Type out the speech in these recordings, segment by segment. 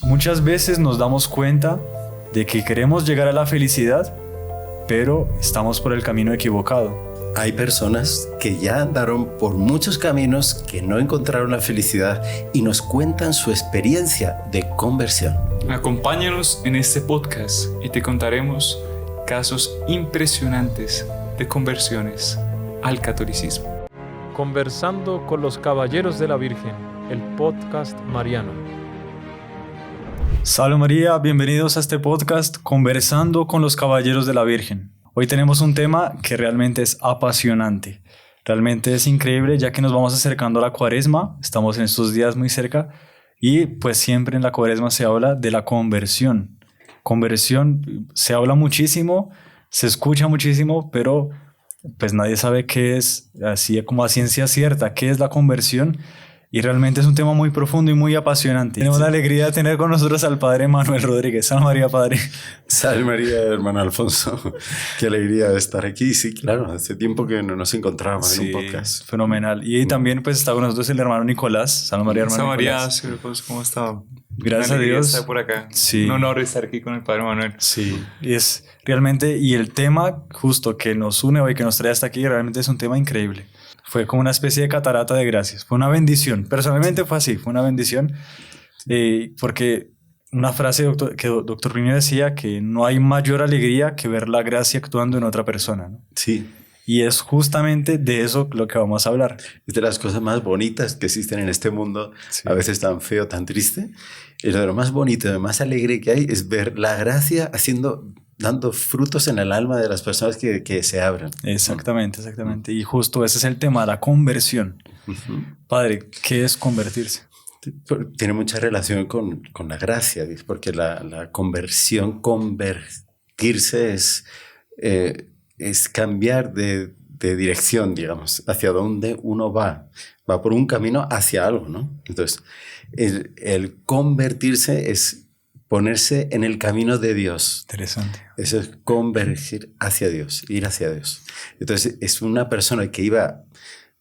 Muchas veces nos damos cuenta de que queremos llegar a la felicidad, pero estamos por el camino equivocado. Hay personas que ya andaron por muchos caminos que no encontraron la felicidad y nos cuentan su experiencia de conversión. Acompáñanos en este podcast y te contaremos casos impresionantes de conversiones al catolicismo. Conversando con los Caballeros de la Virgen, el podcast mariano. Salve María, bienvenidos a este podcast Conversando con los Caballeros de la Virgen. Hoy tenemos un tema que realmente es apasionante, realmente es increíble ya que nos vamos acercando a la Cuaresma, estamos en estos días muy cerca y pues siempre en la Cuaresma se habla de la conversión. Conversión se habla muchísimo, se escucha muchísimo, pero pues nadie sabe qué es, así como a ciencia cierta, qué es la conversión. Y realmente es un tema muy profundo y muy apasionante. Tenemos la alegría de tener con nosotros al Padre Manuel Rodríguez. Salve María, Padre. Salve María, hermano Alfonso. Qué alegría de estar aquí. Sí, claro, hace tiempo que no nos encontrábamos en un podcast. Fenomenal. Y también pues está con nosotros el hermano Nicolás. Salve María, hermano Salve María, Nicolás. ¿cómo está? Gracias a Dios. Estar por acá. Sí. Un honor estar aquí con el Padre Manuel. Sí, y es realmente, y el tema justo que nos une hoy, que nos trae hasta aquí, realmente es un tema increíble. Fue como una especie de catarata de gracias. Fue una bendición. Personalmente fue así, fue una bendición. Porque una frase que doctor Riño decía que no hay mayor alegría que ver la gracia actuando en otra persona, ¿no? Sí. Y es justamente de eso lo que vamos a hablar. Es de las cosas más bonitas que existen en este mundo, sí. A veces tan feo, tan triste. Y de lo más bonito, lo más alegre que hay es ver la gracia dando frutos en el alma de las personas que se abren. Exactamente. Y justo ese es el tema, la conversión. Padre, ¿qué es convertirse? Tiene mucha relación con la gracia, porque la conversión, convertirse es cambiar de dirección, digamos, hacia donde uno va. Va por un camino hacia algo, ¿no? Entonces, el convertirse es ponerse en el camino de Dios. Interesante. Eso es convergir hacia Dios, ir hacia Dios. Entonces, es una persona que iba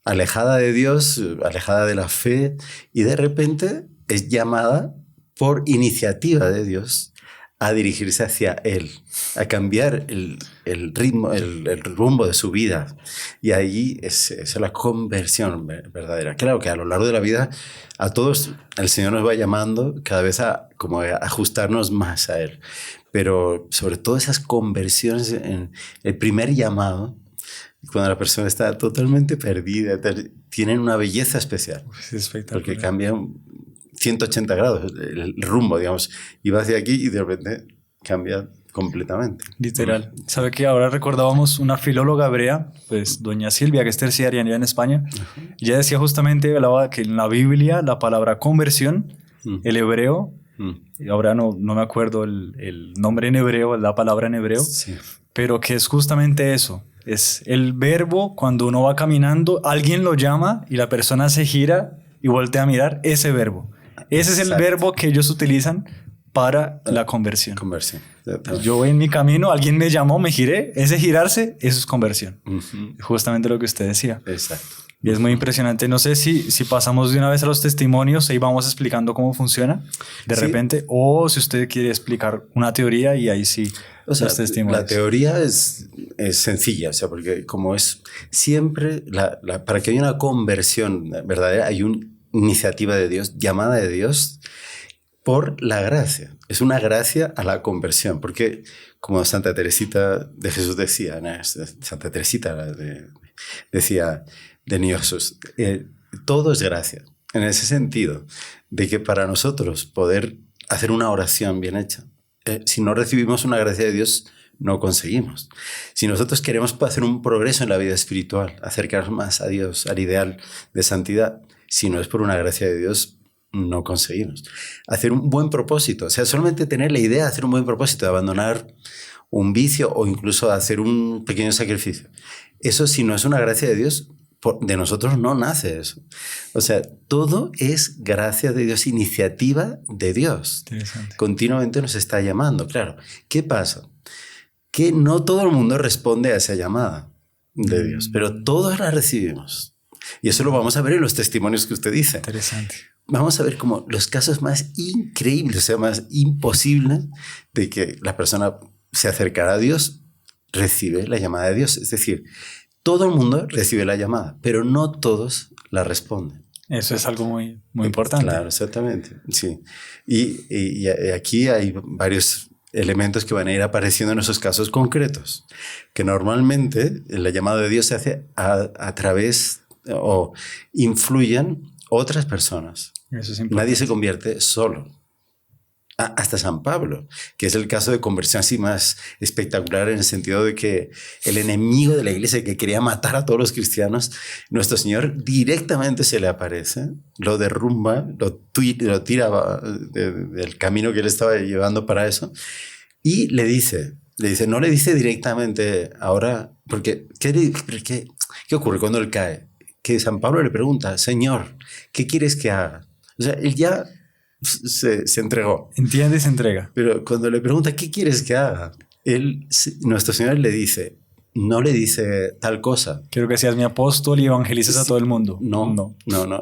alejada de Dios, alejada de la fe, y de repente es llamada por iniciativa de Dios a dirigirse hacia Él, a cambiar el ritmo, el rumbo de su vida. Y ahí es la conversión verdadera. Claro que a lo largo de la vida a todos el Señor nos va llamando cada vez a ajustarnos más a Él. Pero sobre todo esas conversiones, en el primer llamado, cuando la persona está totalmente perdida, tienen una belleza especial. Es espectacular. Porque cambian 180 grados el rumbo, digamos, y va hacia aquí y de repente cambia completamente. Literal. ¿Sabe que ahora recordábamos una filóloga hebrea, pues doña Silvia, que es terciaria allá en España? Ella decía justamente, hablaba que en la Biblia la palabra conversión, el hebreo, ahora no me acuerdo el nombre en hebreo, la palabra en hebreo, sí. Pero que es justamente eso. Es el verbo cuando uno va caminando, alguien lo llama y la persona se gira y voltea a mirar ese verbo. Ese es el verbo que ellos utilizan para la conversión. Conversión. Yo voy en mi camino, alguien me llamó, me giré. Ese girarse, eso es conversión. Justamente lo que usted decía. Exacto. Y es muy impresionante. No sé si pasamos de una vez a los testimonios y vamos explicando cómo funciona de repente, o si usted quiere explicar una teoría y ahí sí. O sea, la teoría es sencilla, o sea, porque como es siempre, para que haya una conversión verdadera, hay una iniciativa de Dios, llamada de Dios por la gracia. Es una gracia a la conversión, porque como Santa Teresita de Jesús decía, ¿no? Santa Teresita decía de Jesús, todo es gracia, en ese sentido, de que para nosotros poder hacer una oración bien hecha, si no recibimos una gracia de Dios, no conseguimos. Si nosotros queremos hacer un progreso en la vida espiritual, acercarnos más a Dios, al ideal de santidad, si no es por una gracia de Dios, no conseguimos. Hacer un buen propósito, o sea, solamente tener la idea de hacer un buen propósito, de abandonar un vicio o incluso hacer un pequeño sacrificio. Eso, si no es una gracia de Dios, de nosotros no nace eso. O sea, todo es gracia de Dios, iniciativa de Dios. Continuamente nos está llamando, claro. ¿Qué pasa? Que no todo el mundo responde a esa llamada de Dios, pero todos la recibimos. Y eso lo vamos a ver en los testimonios que usted dice. Interesante. vamos a ver como los casos más increíbles, o sea, más imposibles de que la persona se acercará a Dios, recibe la llamada de Dios. Es decir, todo el mundo recibe la llamada, pero no todos la responden. Eso es algo muy, muy importante. Claro, exactamente. Sí. Y aquí hay varios elementos que van a ir apareciendo en esos casos concretos, que normalmente la llamada de Dios se hace a través o influyen otras personas. Eso es importante. Nadie se convierte solo. Hasta San Pablo, que es el caso de conversión así más espectacular en el sentido de que el enemigo de la iglesia que quería matar a todos los cristianos, nuestro Señor directamente se le aparece, lo derrumba, lo tira del camino que él estaba llevando para eso y le dice, no le dice directamente ahora, porque ¿qué ocurre cuando él cae? Que San Pablo le pregunta, Señor, ¿qué quieres que haga? O sea, él ya se entregó. Entiende y se entrega. Pero cuando le pregunta, ¿qué quieres que haga? Nuestro Señor le dice, no le dice tal cosa. Quiero que seas mi apóstol y evangelices a todo el mundo. No.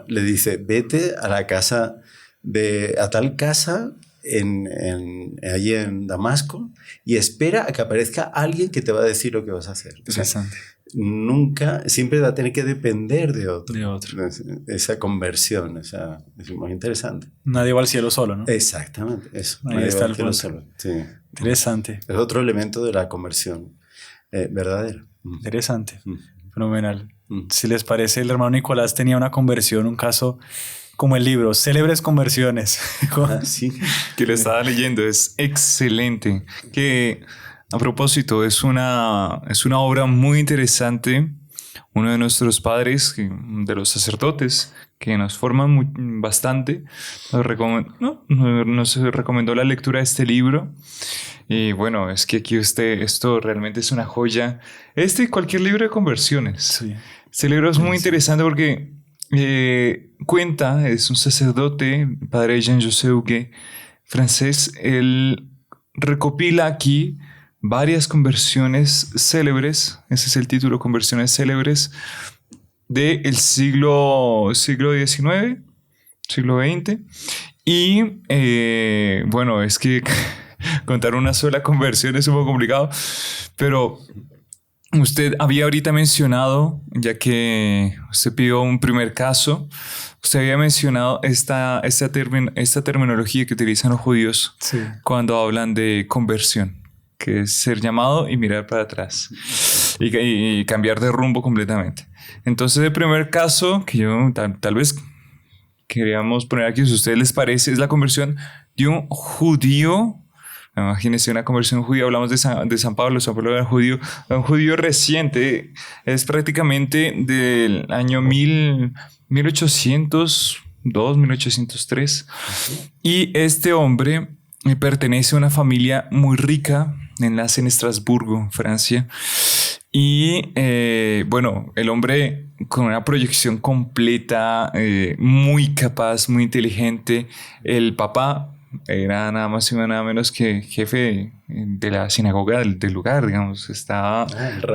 Le dice, vete a la casa a tal casa allí en Damasco y espera a que aparezca alguien que te va a decir lo que vas a hacer. Interesante. Siempre va a tener que depender de otro. De otro. Esa conversión, es muy interesante. Nadie va al cielo solo, ¿no? Exactamente, eso. Ahí Nadie está va el al cielo punto. solo. Sí. Interesante. Es otro elemento de la conversión verdadera. Interesante. Mm. Fenomenal. Mm. Si les parece, el hermano Nicolás tenía una conversión, un caso como el libro, Célebres Conversiones. Sí. Que lo estaba leyendo, es excelente. Que a propósito, es una obra muy interesante. Uno de nuestros padres, de los sacerdotes, que nos forman bastante, nos recomendó la lectura de este libro. Y bueno, es que aquí esto realmente es una joya. Y cualquier libro de conversiones. Sí. Este libro es muy interesante porque es un sacerdote, padre Jean-José Huguet, francés. Él recopila aquí varias conversiones célebres, ese es el título, conversiones célebres del siglo XIX, siglo XX. Y bueno, es que contar una sola conversión es un poco complicado, pero usted había ahorita mencionado, ya que usted pidió un primer caso, usted había mencionado esta terminología que utilizan los judíos cuando hablan de conversión, que es ser llamado y mirar para atrás y cambiar de rumbo completamente. Entonces el primer caso que yo tal vez queríamos poner aquí, si a ustedes les parece, es la conversión de un judío. Imagínense una conversión judía, hablamos de San Pablo era judío, un judío reciente, es prácticamente del año 1802, 1803, y este hombre pertenece a una familia muy rica, nace en Estrasburgo, Francia, y bueno, el hombre con una proyección completa, muy capaz, muy inteligente. El papá era nada más y nada menos que jefe de la sinagoga del lugar, digamos. Estaba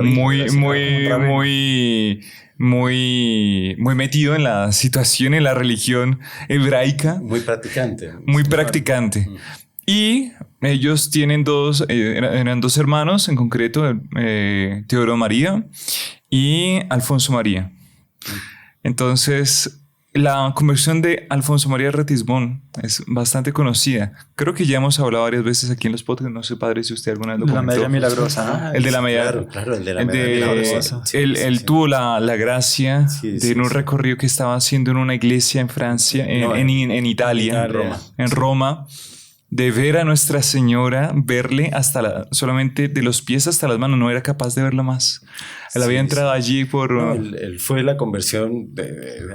muy metido en la situación, en la religión hebraica. Muy practicante. Muy practicante. Y ellos tienen eran dos hermanos en concreto, Teodoro María y Alfonso María. Entonces, la conversión de Alfonso María Ratisbonne es bastante conocida. Creo que ya hemos hablado varias veces aquí en los podcasts. No sé, padre, si usted alguna vez lo comentó. La medalla milagrosa. El de la medalla. Claro, el de la medalla milagrosa. Él tuvo la gracia de un recorrido que estaba haciendo en una iglesia en Francia, en Italia, en Roma, de ver a Nuestra Señora, verle solamente de los pies hasta las manos. No era capaz de verla más. Él había entrado allí por... él fue la conversión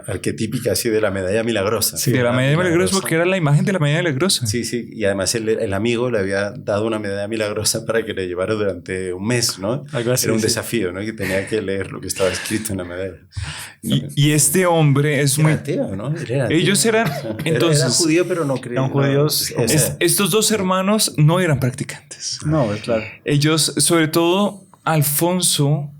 arquetípica así de la medalla milagrosa. Sí, de la medalla milagrosa, porque era la imagen de la medalla milagrosa. Sí, y además el amigo le había dado una medalla milagrosa para que le llevara durante un mes, ¿no? Algo así, era un desafío, ¿no? Que tenía que leer lo que estaba escrito en la medalla. Y este hombre es muy... ateo, ¿no? Ellos eran... Entonces, era judío, pero no creían. Eran judíos. Estos dos hermanos no eran practicantes. No, claro. Ellos, sobre todo, Alfonso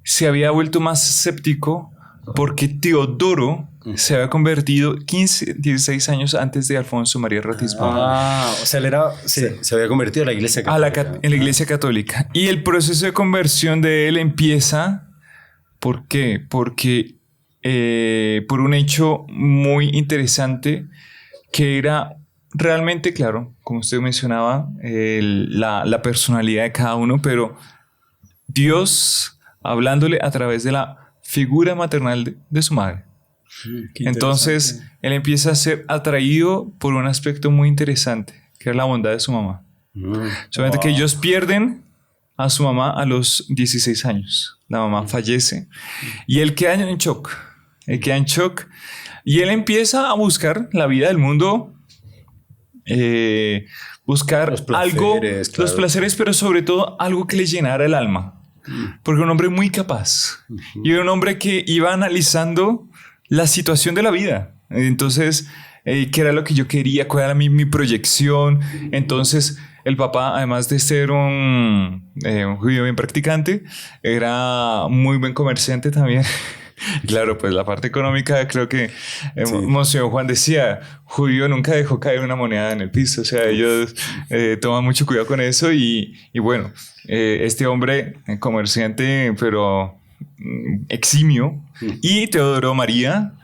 se había vuelto más escéptico porque Teodoro se había convertido 15, 16 años antes de Alfonso María Ratisbonne. O sea, él era... Sí. Se había convertido en la iglesia católica. En la iglesia católica. Y el proceso de conversión de él empieza... ¿Por qué? Porque por un hecho muy interesante que era realmente, claro, como usted mencionaba, la personalidad de cada uno, pero Dios hablándole a través de la figura maternal de su madre. Entonces, él empieza a ser atraído por un aspecto muy interesante, que es la bondad de su mamá. Solamente que ellos pierden a su mamá a los 16 años. La mamá fallece y él queda en shock. Y él empieza a buscar la vida del mundo, buscar los placeres, los placeres, pero sobre todo algo que le llenara el alma. Porque un hombre muy capaz y un hombre que iba analizando la situación de la vida. Entonces, ¿qué era lo que yo quería? ¿Cuál era mi proyección? Entonces, el papá, además de ser un judío bien practicante, era muy buen comerciante también. Claro, pues la parte económica, creo que Monseñor Juan decía, judío nunca dejó caer una moneda en el piso. O sea, ellos toman mucho cuidado con eso y bueno, este hombre, comerciante, pero eximio, y Teodoro María,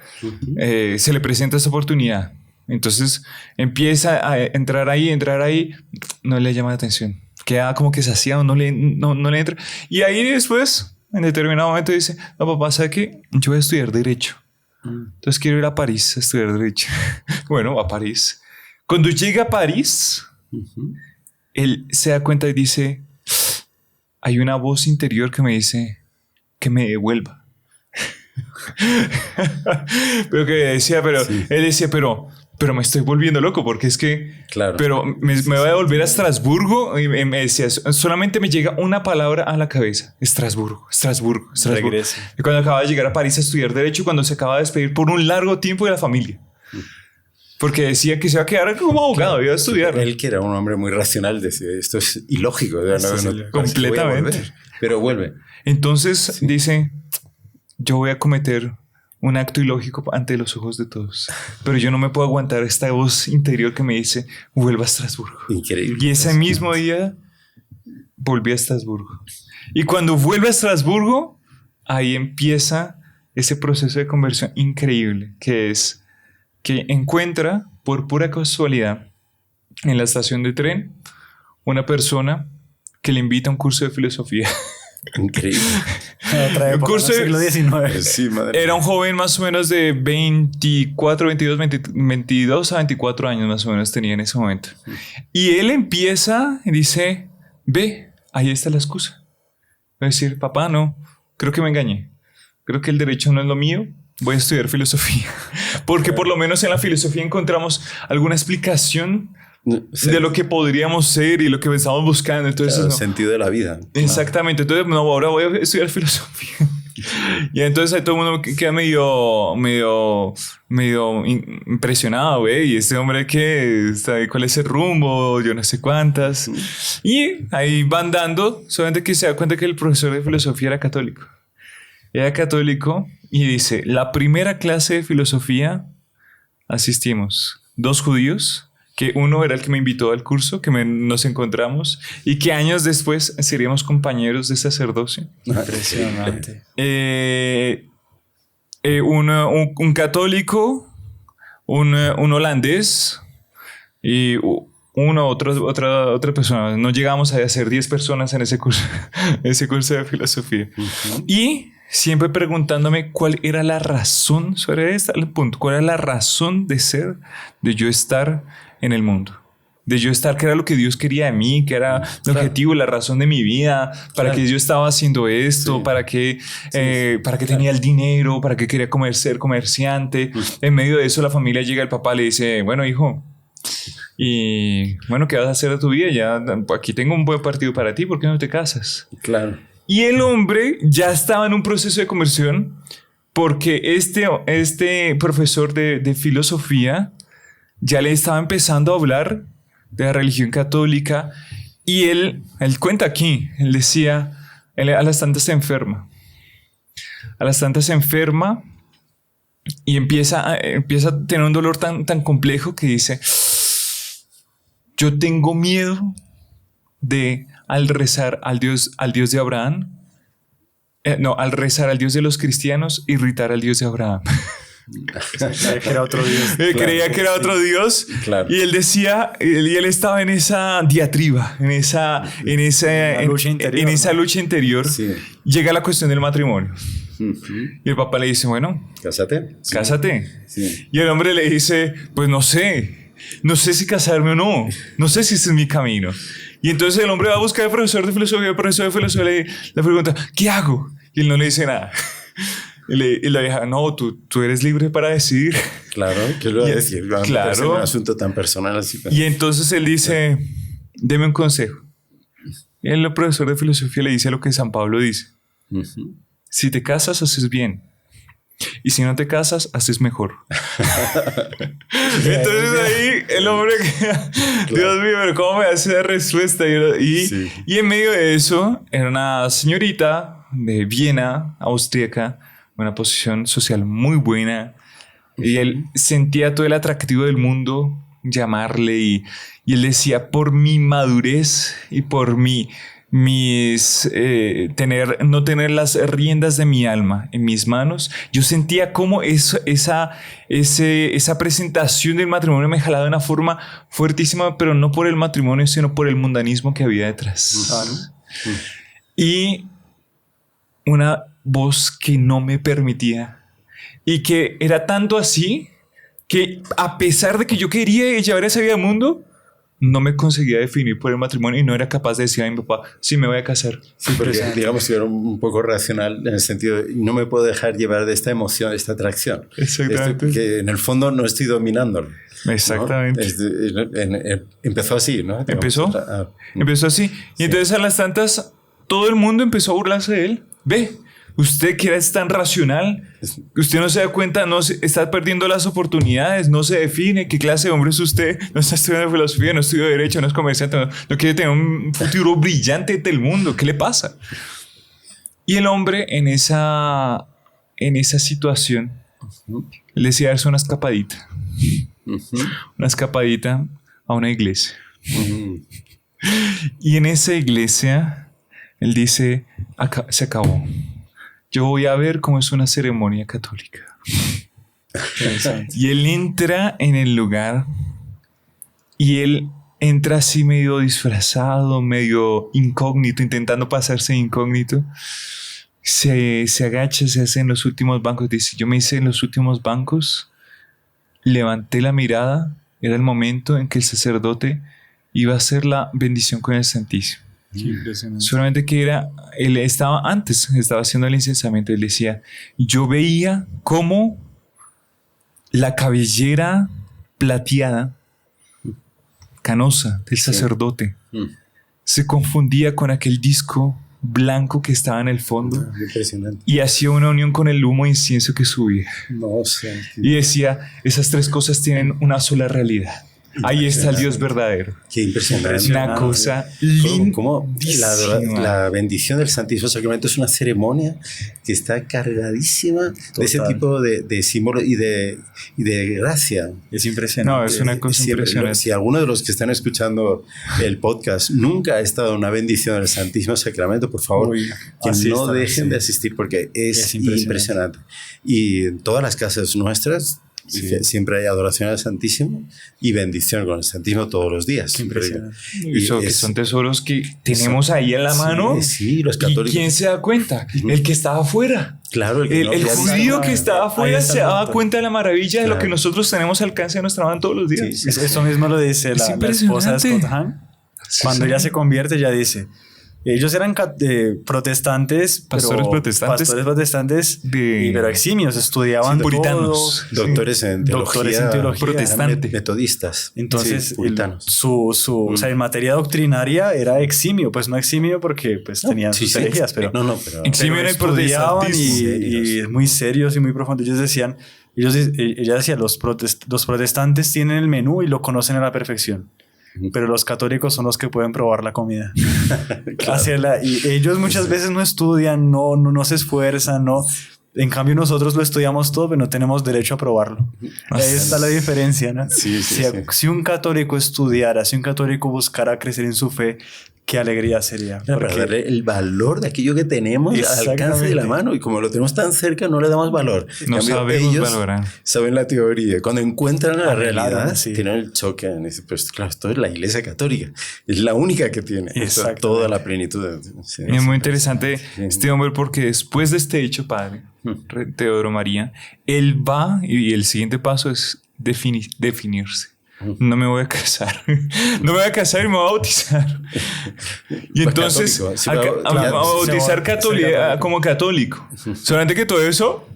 se le presenta esa oportunidad. Entonces empieza a entrar ahí, no le llama la atención. Queda como que saciado, no le entra. Y ahí después, en determinado momento dice, no, papá, ¿sabe qué? Yo voy a estudiar Derecho. Entonces quiero ir a París a estudiar Derecho. Bueno, a París. Cuando llega a París, él se da cuenta y dice, hay una voz interior que me dice que me devuelva. Pero que decía, él decía, pero me estoy volviendo loco porque es que, claro, pero me voy a volver a Estrasburgo y me decía, solamente me llega una palabra a la cabeza, Estrasburgo. Regrese. Y cuando acaba de llegar a París a estudiar Derecho, cuando se acaba de despedir por un largo tiempo de la familia. Porque decía que se iba a quedar como abogado, iba a estudiar. Él, que era un hombre muy racional, decía, esto es ilógico. Completamente. Pero vuelve. Entonces dice, yo voy a cometer un acto ilógico ante los ojos de todos, pero yo no me puedo aguantar esta voz interior que me dice, vuelva a Estrasburgo. Increíble. Y ese mismo día volví a Estrasburgo. Y cuando vuelve a Estrasburgo, ahí empieza ese proceso de conversión increíble, que es que encuentra por pura casualidad en la estación de tren una persona que le invita a un curso de filosofía. Increíble. Otra época, Un curso del siglo XIX. Sí, madre. Era un joven más o menos de 22 a 24 años más o menos tenía en ese momento. Y él empieza y dice, ve, ahí está la excusa. Va a decir, papá, no, creo que me engañé. Creo que el derecho no es lo mío. Voy a estudiar filosofía. Porque por lo menos en la filosofía encontramos alguna explicación de lo que podríamos ser y lo que estamos buscando. Entonces, claro, el sentido de la vida. Exactamente. Entonces, no, ahora voy a estudiar filosofía. Y entonces ahí todo el mundo queda medio impresionado, güey. Y este hombre que ¿cuál es el rumbo? Yo no sé cuántas. Y ahí van dando, solamente que se da cuenta que el profesor de filosofía era católico. Era católico y dice, la primera clase de filosofía asistimos 2 judíos, que uno era el que me invitó al curso, que nos encontramos y que años después seríamos compañeros de sacerdocio. Impresionante. Un católico, un holandés y otra persona. No llegamos a ser 10 personas en ese curso de filosofía. Y siempre preguntándome cuál era la razón, sobre este punto, cuál era la razón de ser, de yo estar en el mundo. De yo estar, qué era lo que Dios quería de mí, qué era el objetivo, la razón de mi vida, para qué yo estaba haciendo esto, para qué tenía el dinero, para qué quería ser comerciante. En medio de eso la familia llega, el papá le dice, bueno, hijo, y bueno, ¿qué vas a hacer de tu vida? Ya aquí tengo un buen partido para ti, ¿por qué no te casas? Claro. Y el hombre ya estaba en un proceso de conversión porque este profesor de filosofía ya le estaba empezando a hablar de la religión católica y él cuenta aquí, él decía, a las tantas se enferma. A las tantas se enferma Y empieza a tener un dolor tan complejo que dice, yo tengo miedo de al rezar al Dios de Abraham, al rezar al Dios de los cristianos, irritar al Dios de Abraham. Creía que era otro Dios. Creía que era otro Dios. Claro. Y él decía, y él estaba en esa diatriba, en esa lucha interior. Sí. Llega la cuestión del matrimonio. Uh-huh. Y el papá le dice, bueno, Cásate. Sí. cásate. Sí. Y el hombre le dice, pues no sé si casarme o no. No sé si ese es mi camino. Y entonces el hombre va a buscar al profesor de filosofía. El profesor de filosofía le pregunta, ¿qué hago? Y él no le dice nada. Y la vieja, no, tú eres libre para decidir. Claro, ¿qué lo va a decir? Claro. Es un asunto tan personal así. Y entonces él dice, deme un consejo. Y el profesor de filosofía le dice lo que San Pablo dice. Uh-huh. Si te casas, haces bien. Y si no te casas, haces mejor. Entonces ahí el hombre queda, Dios mío, pero ¿cómo me hace la respuesta? Y en medio de eso, era una señorita de Viena, austríaca, una posición social muy buena. Y él sentía todo el atractivo del mundo llamarle. Y él decía, por mi madurez y por no tener las riendas de mi alma en mis manos, yo sentía como esa presentación del matrimonio me jalaba de una forma fuertísima, pero no por el matrimonio, sino por el mundanismo que había detrás. Y una voz que no me permitía, y que era tanto así que a pesar de que yo quería llevar esa vida al mundo, no me conseguía definir por el matrimonio y no era capaz de decir a mi papá, sí, me voy a casar. Sí, porque digamos que era un poco racional en el sentido de no me puedo dejar llevar de esta emoción, de esta atracción. Exactamente. Que en el fondo no estoy dominándolo. Exactamente. ¿No? Empezó así, ¿no? Empezó así. Y entonces a las tantas, todo el mundo empezó a burlarse de él. Ve, usted que es tan racional, usted no se da cuenta, está perdiendo las oportunidades, no se define qué clase de hombre es usted, no está estudiando filosofía, no estudia derecho, no es comerciante, no quiere tener un futuro brillante del mundo. ¿Qué le pasa? Y el hombre en esa situación, él decía darse una escapadita, una escapadita a una iglesia. Y en esa iglesia, él dice, se acabó. Yo voy a ver cómo es una ceremonia católica. Y él entra en el lugar y él entra así medio disfrazado, medio incógnito, intentando pasarse incógnito. Se agacha, se hace en los últimos bancos. Dice, yo me hice en los últimos bancos, levanté la mirada, era el momento en que el sacerdote iba a hacer la bendición con el Santísimo. Solamente que él estaba haciendo el incensamiento. Él decía, yo veía cómo la cabellera plateada, canosa del sacerdote se confundía con aquel disco blanco que estaba en el fondo. Impresionante. Y hacía una unión con el humo de incienso que subía. No sé. Y decía, esas tres cosas tienen una sola realidad. Ahí está el Dios verdadero. Qué impresionante. Una cosa lindísima. Como la bendición del Santísimo Sacramento es una ceremonia que está cargadísima de ese tipo de símbolos y de gracia. Es impresionante. No, es una cosa impresionante. Si alguno de los que están escuchando el podcast nunca ha estado en una bendición del Santísimo Sacramento, por favor, que no dejen de asistir porque es impresionante. Y en todas las casas nuestras, siempre hay adoración al Santísimo y bendición con el Santísimo todos los días. Y que son tesoros que tenemos ahí en la mano. Sí, los católicos. ¿Y quién se da cuenta? El que estaba afuera. Claro, el judío que estaba afuera se daba cuenta de la maravilla de lo que nosotros tenemos al alcance de nuestra mano todos los días. Sí. Eso mismo lo dice la esposa de Scott Hahn. Cuando ella se convierte, ella dice... Ellos eran protestantes, pastores protestantes, pero eximios, estudiaban puritanos, doctores en teología, protestantes, metodistas. Entonces, puritanos. O sea, en materia doctrinaria era eximio, pues no eximio porque pues tenían sus herejías, pero eximio era estudiaban y muy serios y muy profundos. Ella decía, los protestantes tienen el menú y lo conocen a la perfección. Pero los católicos son los que pueden probar la comida. Claro. Y ellos muchas veces no estudian, no se esfuerzan, En cambio nosotros lo estudiamos todo, pero no tenemos derecho a probarlo. Ahí está la diferencia, ¿no? Sí, sí, si, sí. si un católico estudiara, si un católico buscara crecer en su fe, qué alegría sería. Para Porque darle el valor de aquello que tenemos al alcance de la mano. Y como lo tenemos tan cerca, no le damos valor. No En cambio, sabemos ellos valorar. saben la teoría. Cuando encuentran la realidad, sí. tienen el choque. Y dicen, pues claro, esto es la Iglesia Católica. Es la única que tiene toda la plenitud. Sí, Y es muy interesante sí. este hombre porque después de este hecho, padre, Teodoro María, él va y el siguiente paso es definirse. No me voy a casar. No me voy a casar y me voy a bautizar. Y Pues entonces, católico, sí, a bautizar como católico. Solamente que todo eso,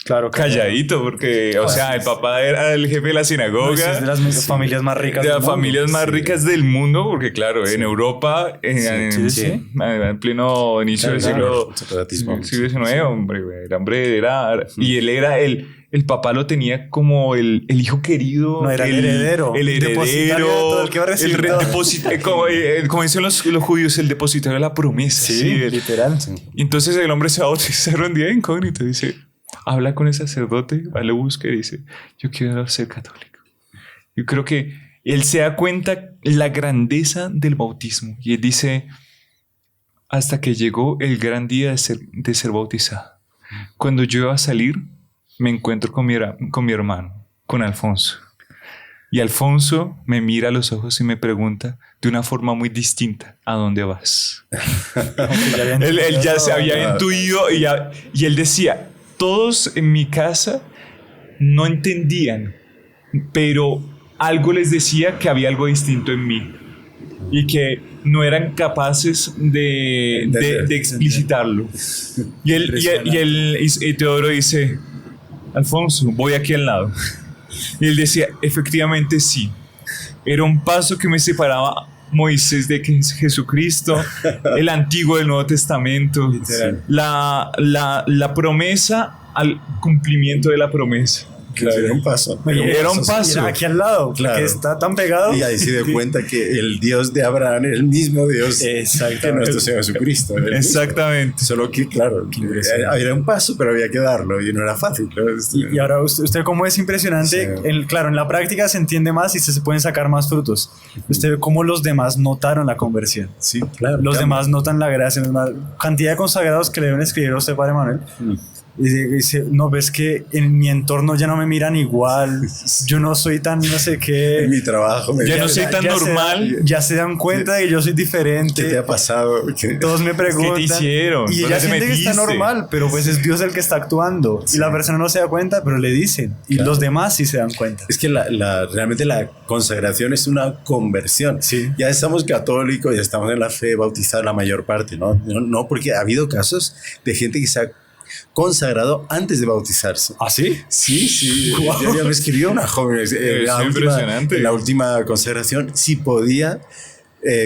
claro, calladito, porque, o sea, el papá era el jefe de la sinagoga. Es de las familias más ricas de del las mundo. familias más ricas del mundo, porque claro, en Europa, en pleno inicio del siglo XIX, hombre, güey, el hombre era, y él era el papá lo tenía como el hijo querido. No, era el heredero. El Depositario de todo, el que va a recibir todo. como dicen los judíos, el depositario de la promesa. Sí, literal. Y entonces el hombre se va a bautizar un día de incógnito, dice, habla con el sacerdote, va, lo busca y dice, yo quiero ser católico. Yo creo que él se da cuenta la grandeza del bautismo y él dice, hasta que llegó el gran día de ser bautizado. Cuando yo iba a salir, me encuentro con mi hermano, con Alfonso. Y Alfonso me mira a los ojos y me pregunta de una forma muy distinta, ¿a dónde vas? él ya se había intuido y él decía, todos en mi casa no entendían, pero algo les decía que había algo distinto en mí y que no eran capaces de explicitarlo. Y Teodoro dice, Alfonso, voy aquí al lado. Y él decía, efectivamente sí. Era un paso que me separaba Moisés de Jesucristo, el Antiguo del Nuevo Testamento, la promesa al cumplimiento de la promesa. Claro, era un paso. Era un paso. Era aquí al lado, claro. Que está tan pegado. Y ahí se dio cuenta que el Dios de Abraham era el mismo Dios que nuestro Señor Jesucristo. Exactamente. Solo que, claro, era un paso, pero había que darlo y no era fácil. Claro. Y ahora usted cómo es impresionante. Sí. Claro, en la práctica se entiende más y se pueden sacar más frutos. Usted ve cómo los demás notaron la conversión. Sí, claro. Los demás notan la gracia. La cantidad de consagrados que le deben escribir a usted, Padre Manuel. Y dice, no, ves que en mi entorno ya no me miran igual, yo no soy tan no sé qué. En mi trabajo. Ya no soy tan normal. Ya se dan cuenta de que yo soy diferente. ¿Qué te ha pasado? Todos me preguntan. ¿Qué te hicieron? Y ella siente que está normal, pero pues es Dios el que está actuando. Sí. Y la persona no se da cuenta, pero le dicen. Y los demás sí se dan cuenta. Es que realmente la consagración es una conversión. Sí. Ya estamos católicos, ya estamos en la fe bautizada la mayor parte, ¿no? No, porque ha habido casos de gente que se ha consagrado antes de bautizarse. ¿Ah, sí? Sí. Wow. Ya me escribió una joven en la última consagración si podía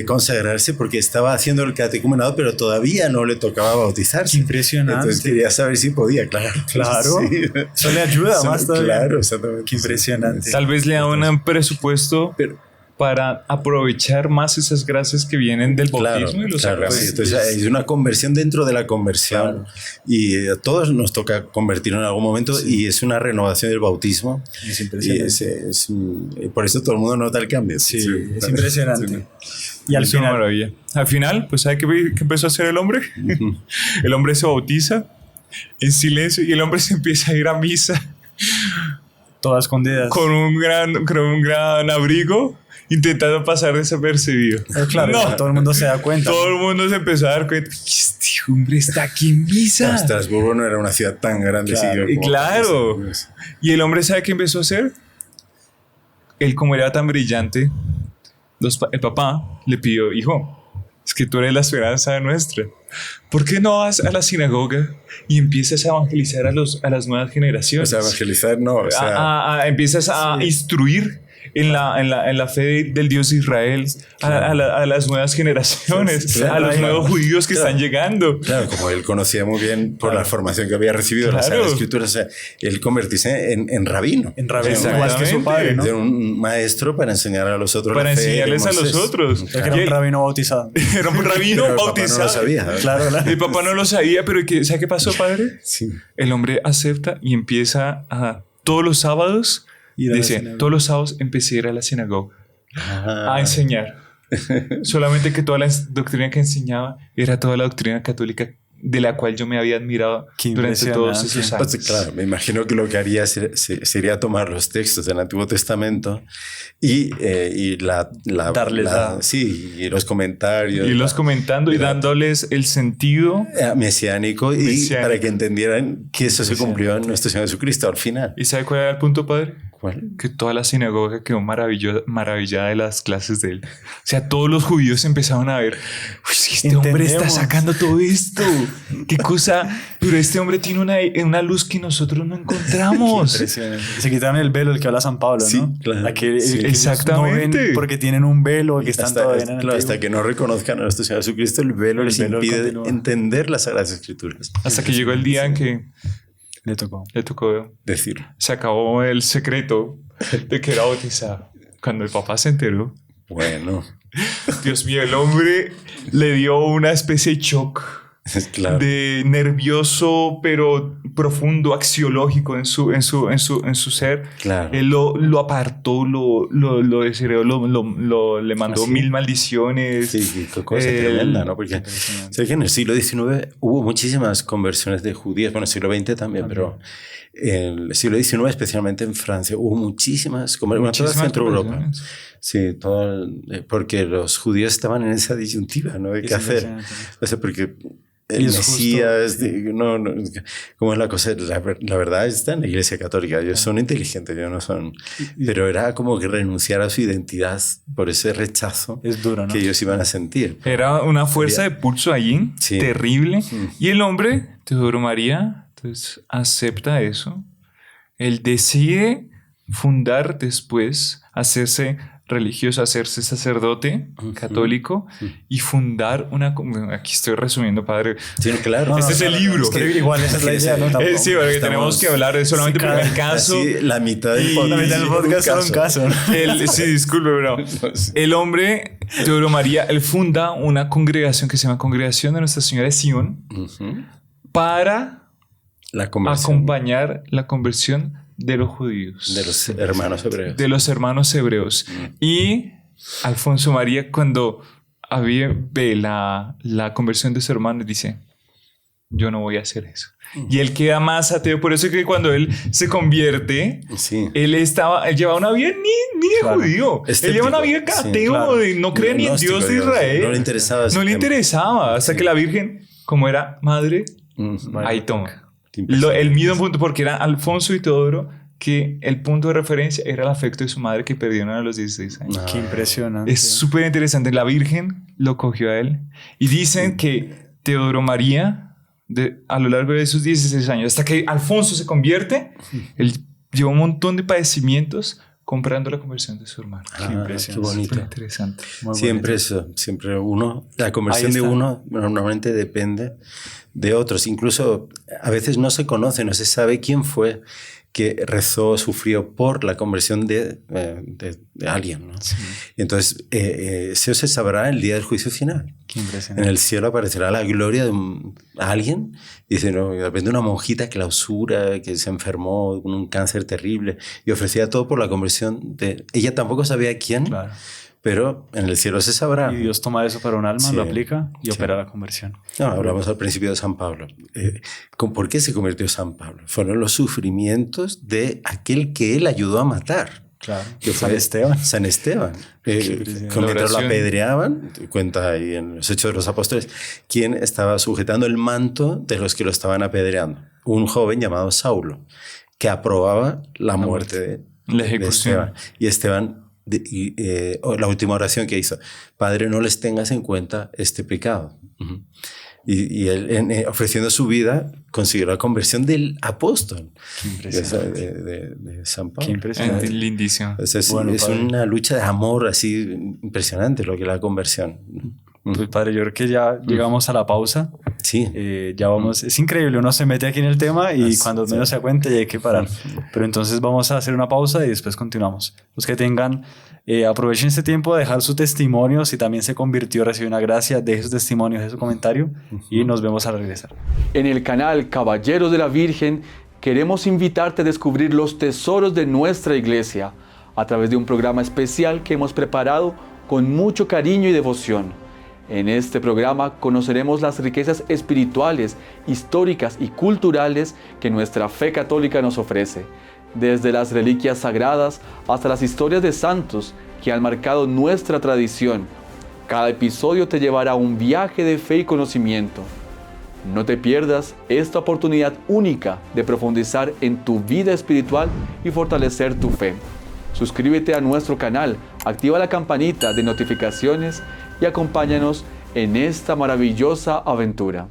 consagrarse porque estaba haciendo el catecumenado, pero todavía no le tocaba bautizarse. Impresionante. Entonces quería saber si podía, claro. Sí. Eso le ayuda más todavía. Claro, exactamente. Qué impresionante. Tal vez le da un presupuesto para aprovechar más esas gracias que vienen del bautismo y los sacramentos. Sí. Entonces es una conversión dentro de la conversión y a todos nos toca convertirnos en algún momento y es una renovación del bautismo. Es impresionante. Y por eso todo el mundo nota el cambio. Sí, es impresionante. Y al final, maravilla. Al final, pues ¿sabe qué empezó a hacer el hombre? El hombre se bautiza en silencio y el hombre se empieza a ir a misa. Todas escondidas. Con un gran abrigo, intentando pasar desapercibido. Claro, todo el mundo se da cuenta. Todo el mundo se empezó a dar cuenta. Este hombre está aquí en misa. Estrasburgo no era una ciudad tan grande. Claro, y claro. Y el hombre, ¿sabe qué empezó a hacer? Él, como era tan brillante, el papá le pidió, hijo, es que tú eres la esperanza nuestra. ¿Por qué no vas a la sinagoga y empiezas a evangelizar a las nuevas generaciones? O sea, evangelizar no. O sea, empiezas a instruir en la fe del Dios de Israel, a las nuevas generaciones, a los nuevos judíos que están llegando. Claro, como él conocía muy bien por la formación que había recibido de las Sagradas Escrituras, o sea, él convertirse en rabino. En rabino, igual que su padre, ¿no? De un maestro para enseñar a los otros. Para enseñarles a los otros. Era un rabino bautizado. Era un rabino bautizado. No lo sabía. Claro. Mi papá no lo sabía, pero ¿sabe qué pasó, padre? Sí. El hombre acepta y empieza todos los sábados, todos los sábados empecé a ir a la sinagoga a enseñar. Solamente que toda la doctrina que enseñaba era toda la doctrina católica de la cual yo me había admirado durante todos esos años. Pues, claro, me imagino que lo que haría sería tomar los textos del Antiguo Testamento y darles y los comentarios. Y los comentando y dándoles el sentido mesiánico para que entendieran que eso se cumplió en nuestro Señor Jesucristo al final. ¿Y sabe cuál era el punto, padre? ¿Cuál? Que toda la sinagoga quedó maravillada de las clases de él. O sea, todos los judíos empezaron a ver, este hombre está sacando todo esto. Qué cosa. Pero este hombre tiene una luz que nosotros no encontramos. Se quitaron el velo, el que habla San Pablo, sí, ¿no? Claro. Exactamente. No ven porque tienen un velo que están todavía en el hasta que no reconozcan a nuestro Señor Jesucristo, el velo les impide entender las Sagradas Escrituras. Hasta que llegó el día en que le tocó decirlo. Se acabó el secreto de que era bautizado. Cuando el papá se enteró, bueno, Dios mío, el hombre le dio una especie de shock. Claro. De nervioso pero profundo, axiológico en su ser. Claro. Él lo apartó, lo desheredó, le mandó 1000 maldiciones. Sí, qué cosa tremenda, ¿no? Porque sé que en el siglo XIX hubo muchísimas conversiones de judíos, bueno, en el siglo XX también, pero en el siglo XIX, especialmente en Francia, hubo muchísimas conversiones, toda Centro Europa. Sí, porque los judíos estaban en esa disyuntiva, ¿no? ¿Qué hacer? O sea, porque el Mesías, ¿cómo es la cosa? La verdad está en la Iglesia Católica. Ellos son inteligentes, ellos no son. Pero era como que renunciar a su identidad por ese rechazo duro, ¿no? que ellos iban a sentir. Era una fuerza de pulso allí, terrible. Y el hombre, Teodoro María, entonces acepta eso. Él decide fundar después, hacerse religioso, hacerse sacerdote católico y fundar aquí estoy resumiendo, padre. Sí, claro. Este es el libro. Igual esa es la idea, ¿no? Sí, porque tenemos que hablar de solamente por el caso. La mitad del podcast es un caso. Sí, disculpe, pero el hombre, Teodoro María, él funda una congregación que se llama Congregación de Nuestra Señora de Sion para acompañar la conversión de los judíos. De los hermanos hebreos. De los hermanos hebreos. Y Alfonso María, cuando ve la conversión de su hermano, dice, yo no voy a hacer eso. Y él queda más ateo. Por eso es que cuando él se convierte, él llevaba una vida ni de judío. Él lleva una vida ateo, no cree ni en Dios de Israel. No le interesaba. No le interesaba. Hasta que la Virgen, como era madre, ahí toma. El miedo en punto, porque era Alfonso y Teodoro, que el punto de referencia era el afecto de su madre que perdieron a los 16 años. Qué impresionante. Es súper interesante. La Virgen lo cogió a él. Y dicen que Teodoro María, a lo largo de esos 16 años, hasta que Alfonso se convierte, él llevó un montón de padecimientos comprando la conversión de su hermano. Qué impresionante. Qué bonito. Súper interesante. Siempre eso. Siempre la conversión de uno normalmente depende de otros. Incluso a veces no se conoce, no se sabe quién fue que rezó, sufrió por la conversión de alguien, ¿no? Sí. Y entonces eso se sabrá el día del juicio final. Qué impresionante. En el cielo aparecerá la gloria de alguien. Dice, no, de repente una monjita clausura que se enfermó con un cáncer terrible y ofrecía todo por la conversión de... Ella tampoco sabía quién. Claro. Pero en el cielo se sabrá. Y Dios toma eso para un alma, lo aplica y opera la conversión. No, hablamos al principio de San Pablo. ¿Por qué se convirtió San Pablo? Fueron los sufrimientos de aquel que él ayudó a matar. Claro. Que fue San Esteban. Mientras lo apedreaban, cuenta ahí en los Hechos de los Apóstoles, quién estaba sujetando el manto de los que lo estaban apedreando. Un joven llamado Saulo, que aprobaba la muerte la ejecución. De Esteban. Y Esteban... la última oración que hizo: Padre, no les tengas en cuenta este pecado. Y él, ofreciendo su vida, consiguió la conversión del apóstol. Qué impresionante. De San Pablo. Qué impresionante. Lindísimo. O sea, es Bueno, padre. una lucha de amor así impresionante lo que es la conversión. Pues padre, yo creo que ya llegamos a la pausa. Sí. Ya vamos, es increíble, uno se mete aquí en el tema y cuando menos se da cuenta ya hay que parar. Pero entonces vamos a hacer una pausa y después continuamos. Los que tengan, aprovechen este tiempo de dejar su testimonio. Si también se convirtió, recibió una gracia, deje su testimonio, deje su comentario y nos vemos al regresar. En el canal Caballeros de la Virgen queremos invitarte a descubrir los tesoros de nuestra iglesia a través de un programa especial que hemos preparado con mucho cariño y devoción. En este programa conoceremos las riquezas espirituales, históricas y culturales que nuestra fe católica nos ofrece, desde las reliquias sagradas hasta las historias de santos que han marcado nuestra tradición. Cada episodio te llevará a un viaje de fe y conocimiento. No te pierdas esta oportunidad única de profundizar en tu vida espiritual y fortalecer tu fe. Suscríbete a nuestro canal, activa la campanita de notificaciones y acompáñanos en esta maravillosa aventura.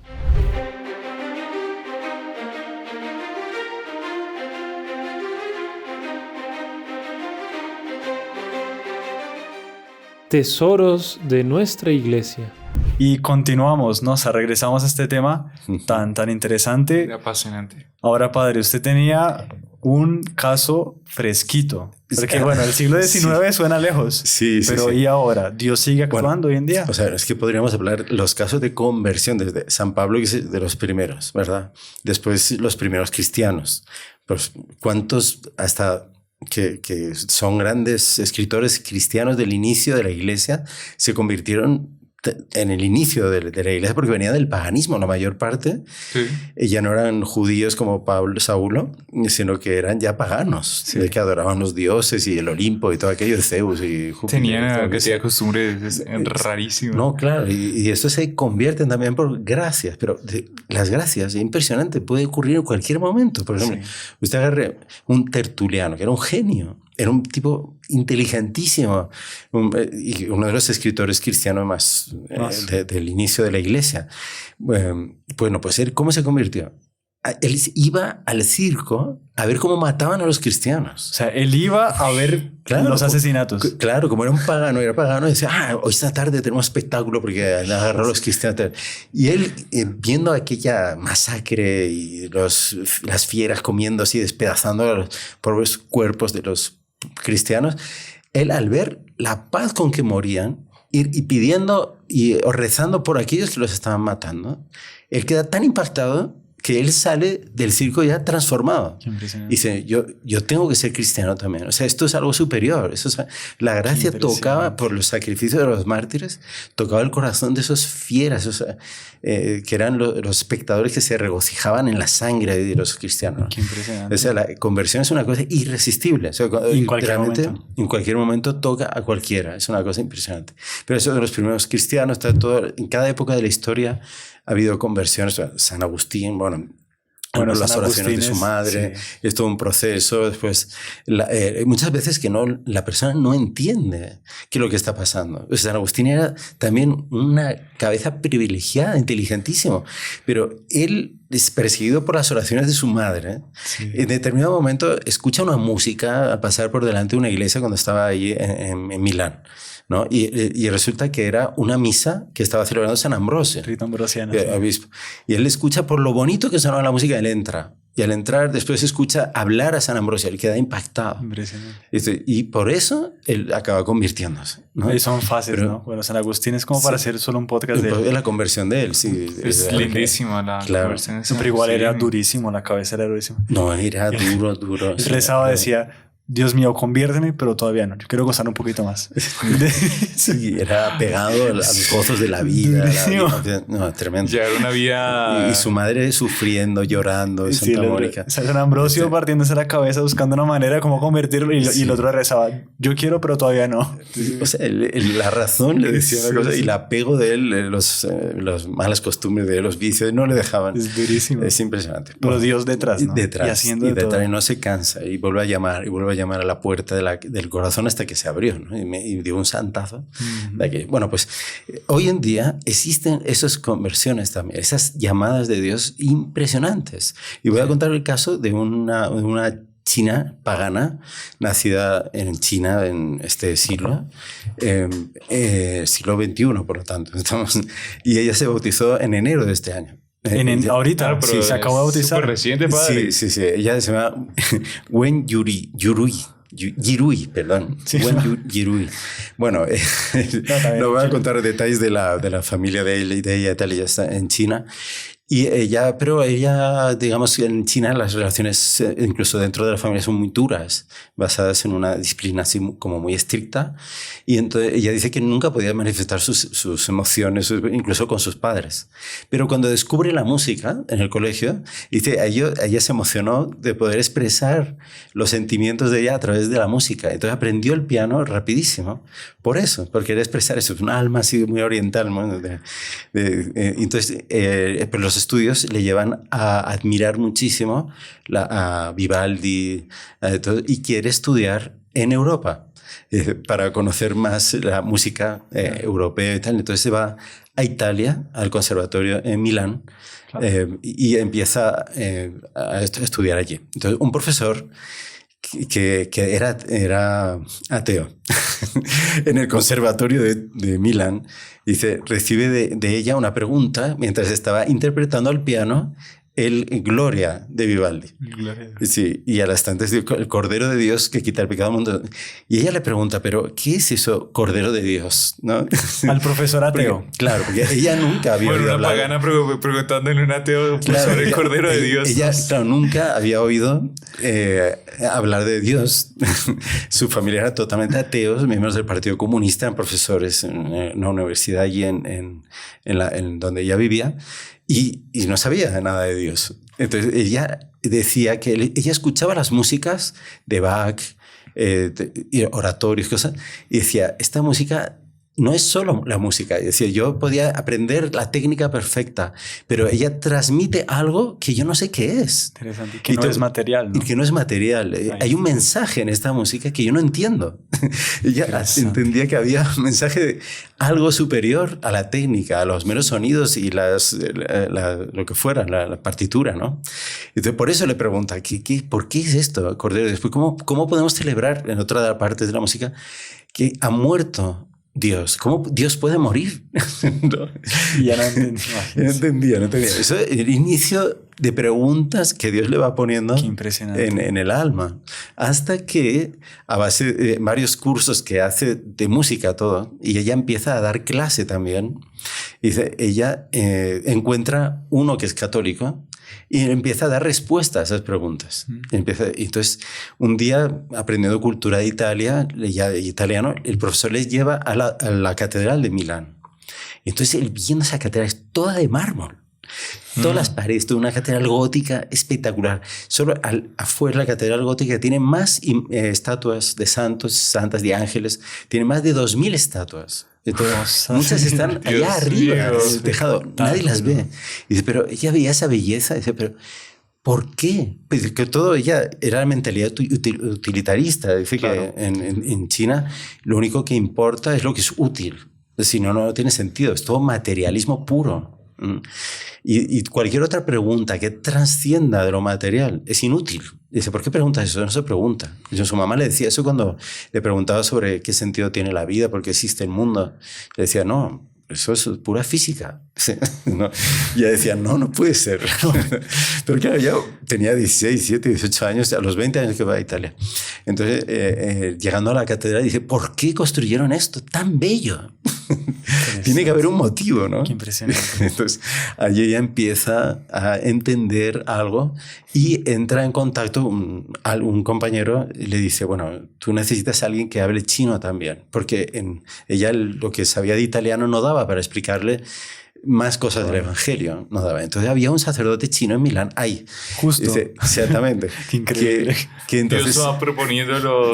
Tesoros de nuestra iglesia. Y continuamos, ¿no? O sea, regresamos a este tema tan interesante. Apasionante. Ahora, padre, usted tenía un caso fresquito. Porque, bueno, el siglo XIX suena lejos. Sí, pero sí. ¿y ahora? ¿Dios sigue actuando hoy en día? O sea, es que podríamos hablar los casos de conversión desde San Pablo, que es de los primeros, ¿verdad? Después los primeros cristianos. Pues, ¿cuántos hasta que son grandes escritores cristianos del inicio de la iglesia se convirtieron en el inicio de la iglesia porque venía del paganismo la mayor parte? Sí. Ya no eran judíos como Saulo, sino que eran ya paganos, de que adoraban los dioses y el Olimpo y todo aquello de Zeus y Júpiter. Tenían una cantidad de costumbres rarísimas. No, claro, y esto se convierten también por gracias, pero las gracias, es impresionante, puede ocurrir en cualquier momento. Por ejemplo, usted agarre un Tertuliano, que era un genio, era un tipo inteligentísimo, y uno de los escritores cristianos más del inicio de la iglesia. Bueno, pues él, ¿cómo se convirtió? Él iba al circo a ver cómo mataban a los cristianos. O sea, él iba a ver los asesinatos. Claro, como era era pagano, decía, hoy esta tarde tenemos espectáculo porque han agarrado a los cristianos. Y él, viendo aquella masacre y las fieras comiendo así, despedazando los pobres cuerpos de los cristianos, él al ver la paz con que morían y pidiendo o rezando por aquellos que los estaban matando, él queda tan impactado que él sale del circo ya transformado. Y dice, yo tengo que ser cristiano también. O sea, esto es algo superior. La gracia tocaba, por los sacrificios de los mártires, tocaba el corazón de esos fieras, que eran los espectadores que se regocijaban en la sangre de los cristianos. Qué impresionante. O sea, la conversión es una cosa irresistible. O sea, en cualquier momento toca a cualquiera. Es una cosa impresionante. Pero eso de los primeros cristianos, en cada época de la historia ha habido conversiones. San Agustín, bueno, las oraciones de su madre, sí. Es todo un proceso. Después, muchas veces que la persona no entiende qué es lo que está pasando. O sea, San Agustín era también una cabeza privilegiada, inteligentísimo, pero él es perseguido por las oraciones de su madre. Sí. En determinado momento escucha una música al pasar por delante de una iglesia cuando estaba allí en Milán, ¿no? Y resulta que era una misa que estaba celebrando San Ambrosio, rito ambrosiano, obispo. Y él escucha por lo bonito que sonaba la música, él entra. Y al entrar, después escucha hablar a San Ambrosio, él queda impactado. Y por eso él acaba convirtiéndose, ¿no? Y son fases, ¿no? Bueno, San Agustín es como para hacer solo un podcast de él. La conversión de él, sí. Es lindísima la conversión. Pero igual era durísimo, la cabeza era durísima. No, era duro. Rezaba, decía, Dios mío, conviérteme, pero todavía no. Yo quiero gozar un poquito más. Sí, era pegado a los gozos de la vida. No, tremendo. Ya era una vida... Y su madre sufriendo, llorando, Santa Mónica. San Ambrosio partiéndose la cabeza buscando una manera como convertirlo y el otro rezaba, yo quiero, pero todavía no. O sea, la razón le decía la cosa y el apego de él, las malas costumbres de él, los vicios, no le dejaban. Es durísimo. Es impresionante. Pero Dios detrás, ¿no? Detrás. Y haciendo de todo. Y no se cansa y vuelve a llamar llamar a la puerta del corazón hasta que se abrió, ¿no? Y dio un santazo. De que, bueno, pues hoy en día existen esas conversiones también, esas llamadas de Dios impresionantes. Y voy a contar el caso de una china pagana, nacida en China en este siglo, siglo XXI, por lo tanto. Y ella se bautizó en enero de este año. Ahorita, pero sí, se acabó de bautizar. Súper reciente, padre. Sí. Ella se llama Wen Yirui, perdón. Sí. Wen Yirui. Bueno, no voy a contar detalles de la familia de ella y tal. Ella está en China. Pero ella, digamos, en China las relaciones, incluso dentro de la familia, son muy duras, basadas en una disciplina así como muy estricta. Y entonces ella dice que nunca podía manifestar sus emociones, incluso con sus padres. Pero cuando descubre la música en el colegio, dice, ella se emocionó de poder expresar los sentimientos de ella a través de la música. Entonces aprendió el piano rapidísimo. Por eso, porque quería expresar eso. Es un alma así muy oriental, ¿no? Entonces, pero los estudios le llevan a admirar muchísimo a Vivaldi y quiere estudiar en Europa para conocer más la música europea y tal. Entonces se va a Italia, al conservatorio en Milán, y empieza a estudiar allí. Entonces un profesor que era ateo en el conservatorio de Milán, dice, recibe de ella una pregunta mientras estaba interpretando al piano el Gloria de Vivaldi. Sí, y al instante es el Cordero de Dios que quita el pecado del mundo. Y ella le pregunta, pero ¿qué es eso, Cordero de Dios? ¿No? Al profesor ateo. Claro, porque ella nunca había oído una hablar. pagana preguntándole a un ateo sobre el Cordero de Dios. Ella, claro, nunca había oído hablar de Dios. Su familia era totalmente ateos, miembros del Partido Comunista, eran profesores en una universidad allí en donde ella vivía. Y no sabía nada de Dios. Entonces ella decía que ella escuchaba las músicas de Bach, oratorios, cosas, y decía, esta música no es solo la música. Es decir, yo podía aprender la técnica perfecta, pero ella transmite algo que yo no sé qué es. Interesante. Que no es material, ¿no? Y que no es material. Hay un mensaje en esta música que yo no entiendo. Ella entendía que había un mensaje de algo superior a la técnica, a los meros sonidos y lo que fuera, la partitura, ¿no? Entonces, por eso le pregunta, ¿por qué es esto, Cordero? Después, ¿cómo podemos celebrar en otra parte de la música que ha muerto Dios? ¿Cómo Dios puede morir? ¿No? Y ya no entendía. No entendía. Eso es el inicio de preguntas que Dios le va poniendo en el alma. Hasta que, a base de varios cursos que hace de música, todo, y ella empieza a dar clase también. Dice, ella encuentra uno que es católico y empieza a dar respuestas a esas preguntas. Entonces, un día, aprendiendo cultura de Italia, italiano, el profesor les lleva a la catedral de Milán. Entonces, él viendo esa catedral, es toda de mármol. Todas las paredes, toda una catedral gótica espectacular. Solo afuera la catedral gótica tiene más estatuas de santos, santas, de ángeles. Tiene más de 2000 estatuas. Entonces, muchas están allá arriba del tejado. Nadie las ve. Y dice, pero ella veía esa belleza. Dice, pero ¿por qué? Pues que todo ella era la mentalidad utilitarista. Dice que en China lo único que importa es lo que es útil. Si no, no tiene sentido. Es todo materialismo puro. Y cualquier otra pregunta que trascienda de lo material es inútil. Dice, ¿por qué preguntas eso? No se pregunta. Su mamá le decía eso cuando le preguntaba sobre qué sentido tiene la vida, por qué existe el mundo. Le decía, no, eso es pura física. ¿No? Y ella decía, no puede ser. Pero claro, yo tenía 16, 17, 18 años, a los 20 años que va a Italia. Entonces, llegando a la catedral, dice, ¿por qué construyeron esto tan bello? Tiene que haber un motivo, ¿no? Qué impresionante. Entonces, allí ella empieza a entender algo y entra en contacto un compañero y le dice, bueno, tú necesitas a alguien que hable chino también, porque ella lo que sabía de italiano no daba para explicarle más cosas del Evangelio, no daba. Entonces había un sacerdote chino en Milán, ahí. Justo. Dice, exactamente. Qué increíble. Que entonces Dios va proponiendo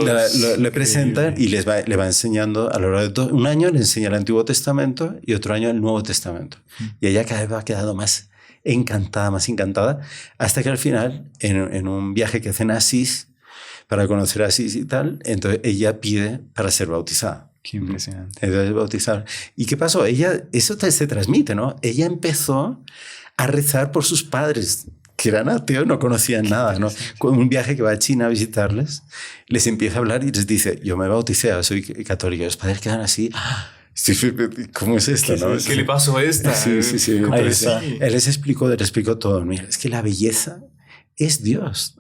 le presenta y le va enseñando a lo largo de un año, le enseña el Antiguo Testamento y otro año el Nuevo Testamento. Y ella cada vez va quedando más encantada, hasta que al final, en un viaje que hace en Asís, para conocer a Sis y tal. Entonces ella pide para ser bautizada. Qué impresionante. Entonces bautizar. ¿Y qué pasó? Eso se transmite, ¿no? Ella empezó a rezar por sus padres, que eran ateos, no conocían nada, ¿no? Con un viaje que va a China a visitarles, les empieza a hablar y les dice, yo me bauticé, soy católico. Los padres quedan así, ¿cómo es esto? ¿No? ¿Qué le pasó a esta? Sí. Ahí está. Él les explicó todo. Mira, es que la belleza es Dios.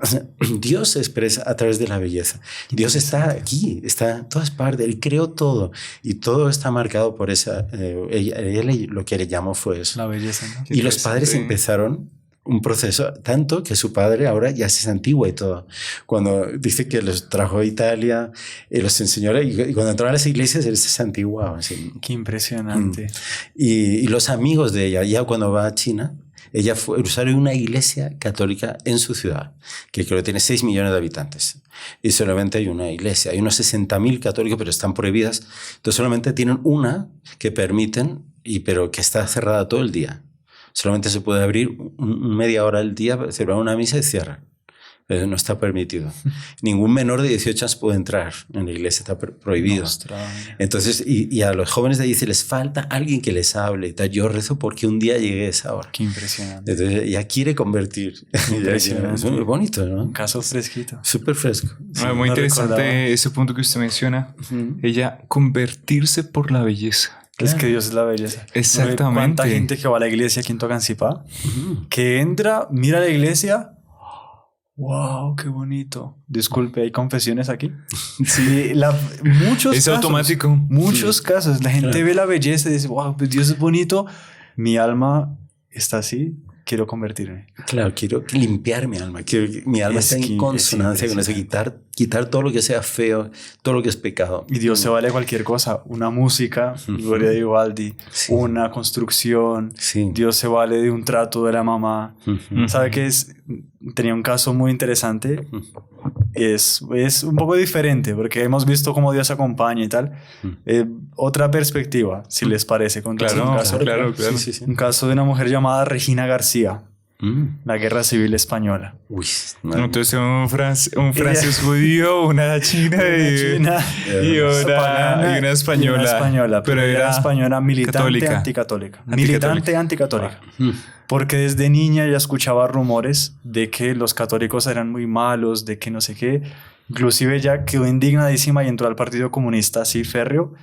Dios se expresa a través de la belleza. Dios está aquí, está en todas partes. Él creó todo y todo está marcado por esa... ella lo que le llamó fue eso. La belleza, ¿no? Y los padres empezaron un proceso, tanto que su padre ahora ya se santigua y todo. Cuando dice que los trajo a Italia, los enseñó, y cuando entró a las iglesias, él se santiguaba. Así. Qué impresionante. Y los amigos de ella, ya cuando va a China, ella usaron una iglesia católica en su ciudad, que creo que tiene 6 millones de habitantes. Y solamente hay una iglesia. Hay unos 60.000 católicos, pero están prohibidas. Entonces solamente tienen una que permiten, pero que está cerrada todo el día. Solamente se puede abrir media hora al día, celebrar una misa y cierran. No está permitido. Ningún menor de 18 años puede entrar en la iglesia, está prohibido. Entonces, y a los jóvenes de allí les falta alguien que les hable. Yo rezo porque un día llegue a esa hora. Qué impresionante. Entonces ella quiere convertir. Impresionante. Es muy bonito, ¿no? Un caso fresquito. Súper fresco. Sí, muy interesante recordaba. ese punto que usted menciona. Ella convertirse por la belleza. Es que Dios es la belleza. Exactamente. ¿Cuánta gente que va a la iglesia aquí en Tocancipá? Que entra, mira la iglesia. ¡Wow! ¡Qué bonito! Disculpe, ¿hay confesiones aquí? Sí, muchos es casos. automático. Muchos casos. La gente ve la belleza y dice, ¡wow! Pues Dios es bonito. Mi alma está así. Quiero convertirme. Claro, quiero limpiar mi alma. Quiero que mi alma esté en consonancia con eso. Quitar todo lo que sea feo, todo lo que es pecado. Y Dios se vale cualquier cosa. Una música, Gloria de Vivaldi, una construcción. Sí. Dios se vale de un trato de la mamá. ¿Sabe qué es? Tenía un caso muy interesante. Es un poco diferente porque hemos visto cómo Dios acompaña y tal. Otra perspectiva, si les parece. Claro, un caso, claro. Sí. Un caso de una mujer llamada Regina García. La Guerra Civil Española. Uy, entonces un francés judío, una china y una española. Pero era española militante católica. Anticatólica. Militante anticatólica. Porque desde niña ella escuchaba rumores de que los católicos eran muy malos, de que no sé qué. Inclusive ella quedó indignadísima y entró al Partido Comunista así férreo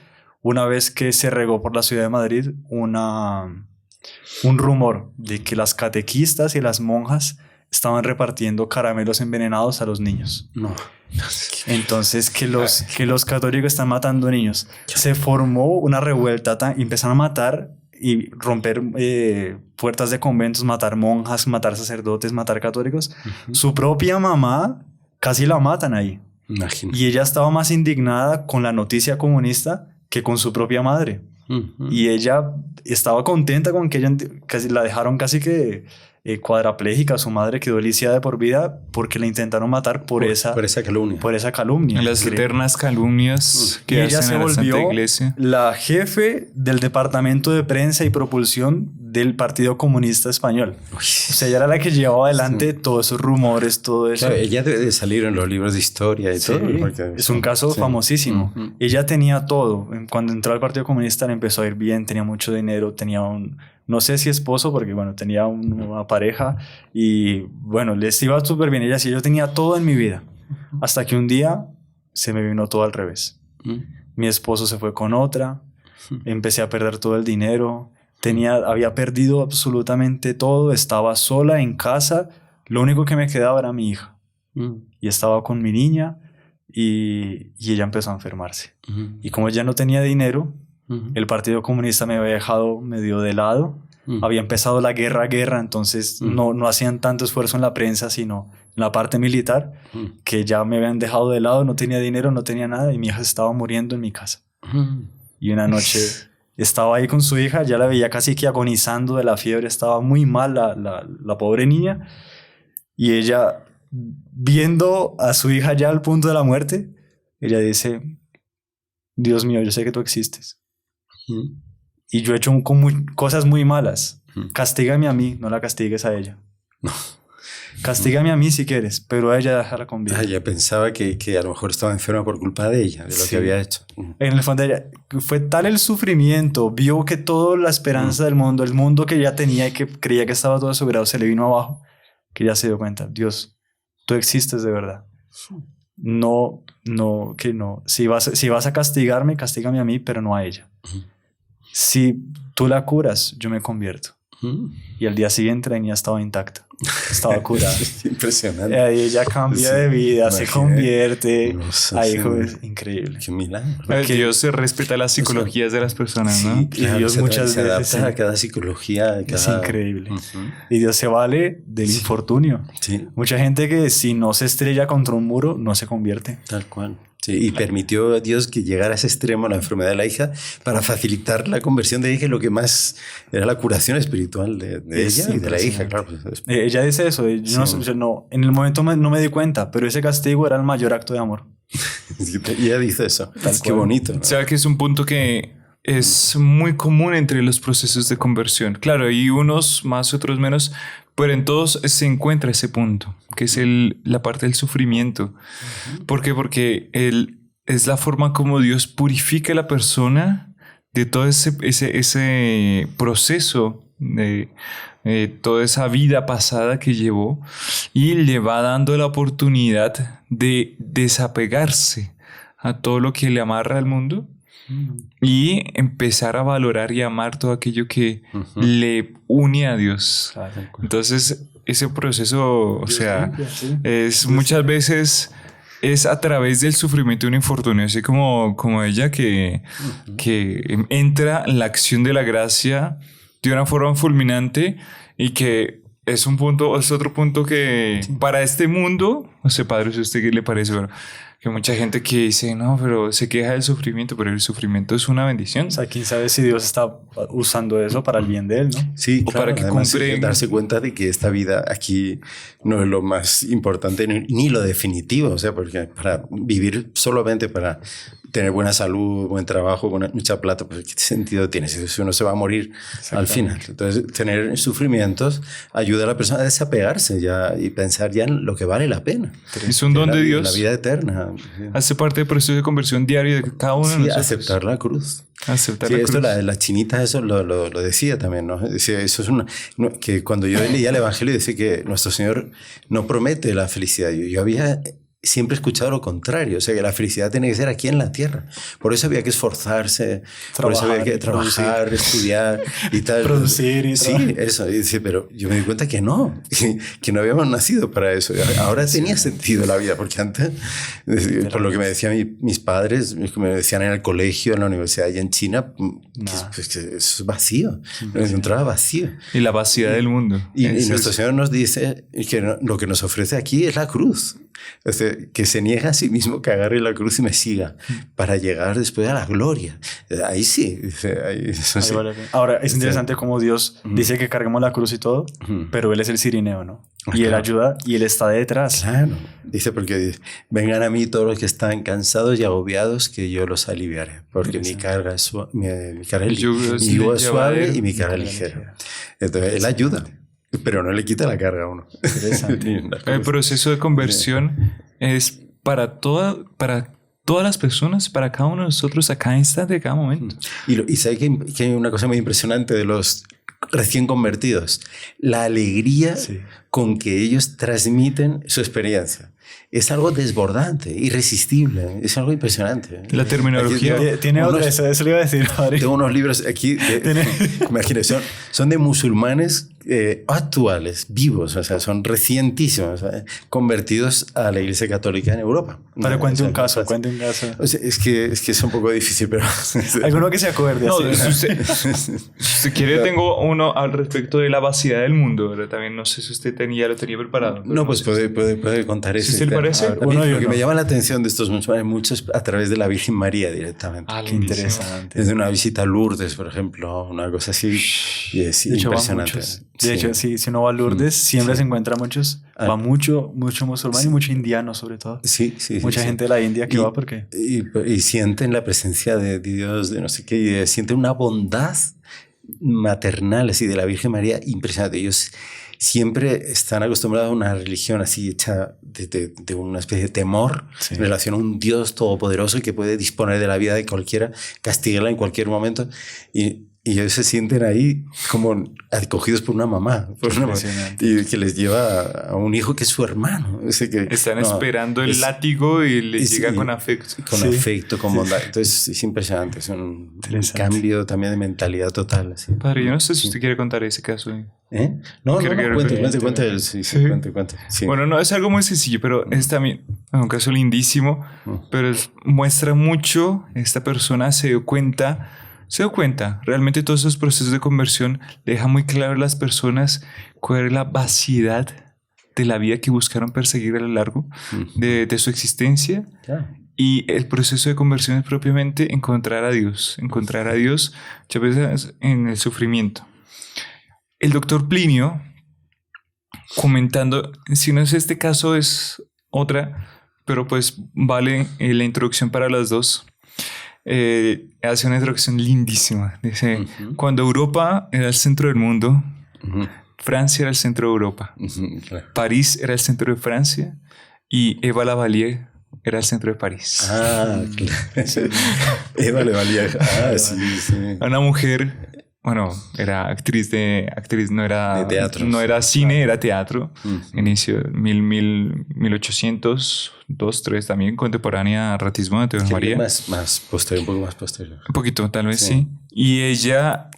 una vez que se regó por la ciudad de Madrid un rumor de que las catequistas y las monjas estaban repartiendo caramelos envenenados a los niños. No. Entonces que los católicos están matando niños. Se formó una revuelta y empezaron a matar y romper puertas de conventos, matar monjas, matar sacerdotes, matar católicos. Su propia mamá casi la matan ahí. Imagínate. Y ella estaba más indignada con la noticia comunista que con su propia madre. Y ella estaba contenta con que ella casi la dejaron casi que cuadraplégica. Su madre quedó lisiada de por vida porque la intentaron matar por esa calumnia. Por esa calumnia. Las eternas calumnias que ella hacen se a la Santa volvió Iglesia. la jefe del departamento de prensa y propulsión del Partido Comunista Español. O sea, ella era la que llevaba adelante todos esos rumores, todo eso. Claro, ella debe de salir en los libros de historia y todo. Porque es un caso famosísimo. Ella tenía todo. Cuando entró al Partido Comunista le empezó a ir bien, tenía mucho dinero, tenía no sé si esposo, porque bueno, tenía una pareja y bueno, les iba súper bien. Ella decía, yo tenía todo en mi vida. Hasta que un día se me vino todo al revés. Mi esposo se fue con otra, empecé a perder todo el dinero, había perdido absolutamente todo, estaba sola en casa, lo único que me quedaba era mi hija. Y estaba con mi niña y ella empezó a enfermarse. Y como ella no tenía dinero, el Partido Comunista me había dejado medio de lado. Había empezado la guerra, entonces no hacían tanto esfuerzo en la prensa, sino en la parte militar, que ya me habían dejado de lado, no tenía dinero, no tenía nada, y mi hija estaba muriendo en mi casa. Y una noche estaba ahí con su hija, ya la veía casi que agonizando de la fiebre, estaba muy mal la pobre niña, y ella, viendo a su hija ya al punto de la muerte, ella dice, Dios mío, yo sé que tú existes. Y yo he hecho cosas muy malas. Castígame a mí, no la castigues a ella. Castígame a mí si quieres, pero a ella déjala con vida. Ella pensaba que a lo mejor estaba enferma por culpa de ella, de lo que había hecho. En el fondo ella, fue tal el sufrimiento, vio que toda la esperanza del mundo, el mundo que ella tenía y que creía que estaba todo asegurado, se le vino abajo, que ella se dio cuenta, Dios, tú existes de verdad. No. Si vas a castigarme, castígame a mí, pero no a ella. Si tú la curas, yo me convierto. Y al día siguiente la niña estaba intacta, estaba curada. Impresionante. Ahí ella cambia de vida, se convierte. Ahí es increíble. Qué milagro. Dios se respeta las psicologías de las personas, ¿no? Sí, y Dios muchas se veces adapta a cada psicología. es increíble. Y Dios se vale del infortunio. Sí. Mucha gente que si no se estrella contra un muro, no se convierte. Tal cual. Sí, y permitió a Dios que llegara a ese extremo la enfermedad de la hija para facilitar la conversión de ella, lo que más era la curación espiritual de ella y de la hija, claro. Ella dice eso, yo no, en el momento no me di cuenta, pero ese castigo era el mayor acto de amor. Y ella dice eso. Qué bonito, ¿no? O sea, que es un punto que es muy común entre los procesos de conversión. Claro, hay unos más, otros menos, pero en todos se encuentra ese punto, que es la parte del sufrimiento. ¿Por qué? Porque es la forma como Dios purifica a la persona de todo ese proceso, de toda esa vida pasada que llevó, y le va dando la oportunidad de desapegarse a todo lo que le amarra al mundo y empezar a valorar y amar todo aquello que le une a Dios. Claro. Entonces, ese proceso, o sea, es muchas veces es a través del sufrimiento de un infortunio, así como ella que entra la acción de la gracia de una forma fulminante y que es otro punto que para este mundo, no sé, padre, si a usted qué le parece, pero que mucha gente que dice, no, pero se queja del sufrimiento, pero el sufrimiento es una bendición. O sea, quién sabe si Dios está usando eso para el bien de él, ¿no? Sí, o claro, para que además, compre... darse cuenta de que esta vida aquí no es lo más importante ni lo definitivo, o sea, porque para vivir solamente para tener buena salud, buen trabajo, mucha plata, pues ¿qué sentido tiene si uno se va a morir al final? Entonces, tener sufrimientos ayuda a la persona a desapegarse ya y pensar ya en lo que vale la pena. Es un don de Dios. La vida eterna. Hace parte del proceso de conversión diario de cada uno de nosotros. Aceptar la cruz. Aceptar Sí, la esto cruz. la chinita eso lo decía también, ¿no? Decía, eso es que cuando yo leía el Evangelio decía que nuestro Señor no promete la felicidad. Yo había siempre he escuchado lo contrario, o sea que la felicidad tiene que ser aquí en la tierra. Por eso había que esforzarse, por eso había que trabajar, estudiar y tal. Producir y sí, eso. Y dice, pero yo me di cuenta que no habíamos nacido para eso. Ahora tenía sentido la vida, porque antes, por lo que me decían mis padres, me decían en el colegio, en la universidad y en China, que eso es vacío. Lo encontraba vacío. Y la vaciedad del mundo. Y nuestro Señor nos dice que lo que nos ofrece aquí es la cruz. O sea, que se niega a sí mismo, que agarre la cruz y me siga para llegar después a la gloria. Ahí sí. Sí. Vale. Ahora, es interesante cómo Dios dice que carguemos la cruz y todo, pero Él es el cirineo, ¿no? Y Él ayuda y Él está detrás. Claro. Dice, porque vengan a mí todos los que están cansados y agobiados, que yo los aliviaré. Porque mi carga es suave y mi carga ligera. Entonces, Él ayuda. Pero no le quita la carga a uno. El proceso de conversión es para todas las personas, para cada uno de nosotros, a cada instante, a cada momento. Y sabe que hay una cosa muy impresionante de los recién convertidos. La alegría con que ellos transmiten su experiencia. Es algo desbordante, irresistible. Es algo impresionante. La terminología. Tiene otra, eso le iba a decir. Tengo unos libros aquí, imagínense, son de musulmanes actuales, vivos, o sea, son recientísimos, convertidos a la Iglesia Católica en Europa. Pero cuente un caso. O sea, es que es un poco difícil, pero... Alguno que se acuerde. No, si usted quiere, tengo uno al respecto de la vaciedad del mundo, pero también no sé si usted ya lo tenía preparado. No, pues puede contar eso. ¿Sí le parece? Lo que me llama la atención de estos musulmanes, muchos a través de la Virgen María directamente. Qué interesante. Desde una visita a Lourdes, por ejemplo, una cosa así, y es impresionante. De hecho, si uno va a Lourdes, siempre se encuentra muchos, va mucho musulmán y mucho indiano sobre todo. Mucha gente de la India que va porque... Y sienten la presencia de Dios, de no sé qué, y sienten una bondad maternal así de la Virgen María, impresionante. Ellos siempre están acostumbrados a una religión así hecha de una especie de temor en relación a un Dios todopoderoso que puede disponer de la vida de cualquiera, castigarla en cualquier momento. Y ellos se sienten ahí como acogidos por una mamá, y que les lleva a un hijo que es su hermano. Están esperando el látigo y les llega con afecto. Con afecto, con bondad. Entonces es impresionante, es un cambio también de mentalidad total. Así. Padre, yo no sé si usted quiere contar ese caso. No, cuente. Sí. Bueno, no es algo muy sencillo, pero es también un caso lindísimo, pero muestra mucho, esta persona se dio cuenta, realmente todos esos procesos de conversión le deja muy claro a las personas cuál es la vaciedad de la vida que buscaron perseguir a lo largo de su existencia. Y el proceso de conversión es propiamente encontrar a Dios muchas veces en el sufrimiento. El doctor Plinio, comentando, si no es este caso es otra, pero pues vale la introducción para las dos. Hace una introducción lindísima. Dice, cuando Europa era el centro del mundo, Francia era el centro de Europa, París era el centro de Francia y Eva Lavalier era el centro de París. Claro. Eva Lavalier. Sí. Una mujer, bueno, era actriz, no era de teatro. No era cine, era teatro. Inicio 1800, 2, 3 también, contemporánea a Ratisbonne de Teodoro María. Más posterior, un poco más posterior. Un poquito, tal vez sí. Y ella,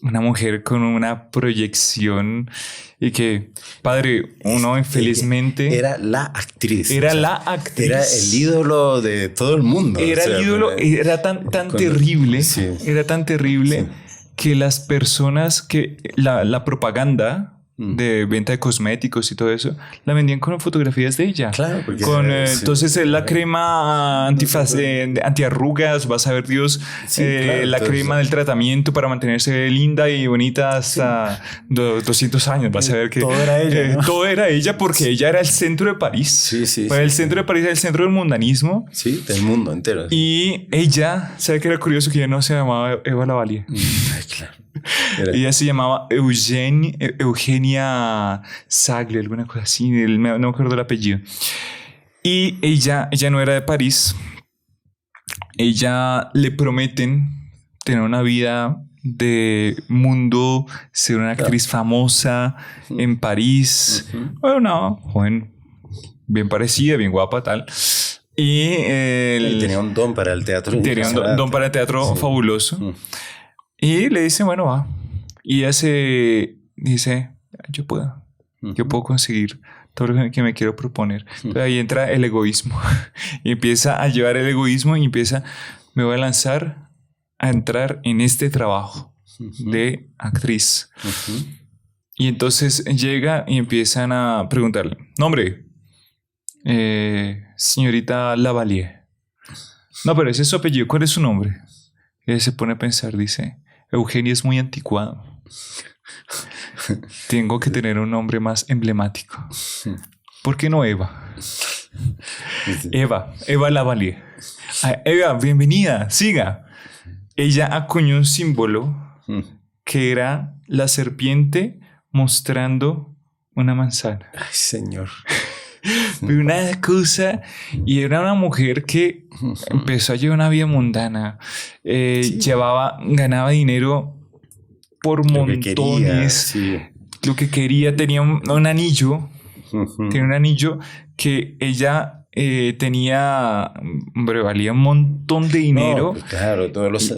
una mujer con una proyección y que, padre, uno infelizmente... Era la actriz. Era el ídolo de todo el mundo. Era tan terrible. Sí. Era tan terrible que las personas que... La propaganda de venta de cosméticos y todo eso, la vendían con fotografías de ella. Claro, porque entonces la crema antiarrugas, vas a ver Dios, la crema del tratamiento para mantenerse linda y bonita hasta 200 años, vas a ver que todo era ella, ¿no? Todo era ella porque ella era el centro de París. El centro de París era el centro del mundanismo. Sí, del mundo entero. Y ella, ¿sabe qué era curioso? Que ella no se llamaba Eva Lavalier. Claro. Ella se llamaba Eugenia Sagle, alguna cosa así, no me acuerdo el apellido. Y ella no era de París. Ella le prometen tener una vida de mundo, ser una actriz famosa en París. Bueno, una joven bien parecida, bien guapa, tal. Y tenía un don para el teatro. Tenía un don para el teatro fabuloso. Y le dice, bueno, va. Y ella se dice, yo puedo conseguir todo lo que me quiero proponer. Entonces ahí entra el egoísmo. Y empieza a llevar el egoísmo y me voy a lanzar a entrar en este trabajo de actriz. Y entonces llega y empiezan a preguntarle, nombre, señorita Lavalier. No, pero ese es su apellido, ¿cuál es su nombre? Y ella se pone a pensar, dice, Eugenia es muy anticuado. Tengo que tener un nombre más emblemático. ¿Por qué no Eva? Eva Lavalier. Eva, bienvenida, siga. Ella acuñó un símbolo que era la serpiente mostrando una manzana. Ay, señor. Una cosa, y era una mujer que empezó a llevar una vida mundana, ganaba dinero por montones, lo que quería, tenía un anillo, que ella tenía, hombre, valía un montón de dinero. No, claro, todos los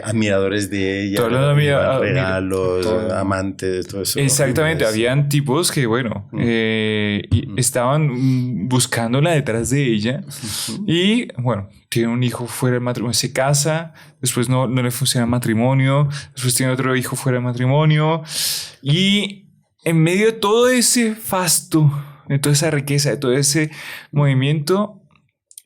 admiradores de ella, todos los regalos, amantes, todo eso. Exactamente, habían tipos que, bueno, y estaban buscándola detrás de ella. Y, bueno, tiene un hijo fuera del matrimonio, se casa, después no le funciona el matrimonio, después tiene otro hijo fuera del matrimonio. Y en medio de todo ese fasto, de toda esa riqueza, de todo ese movimiento,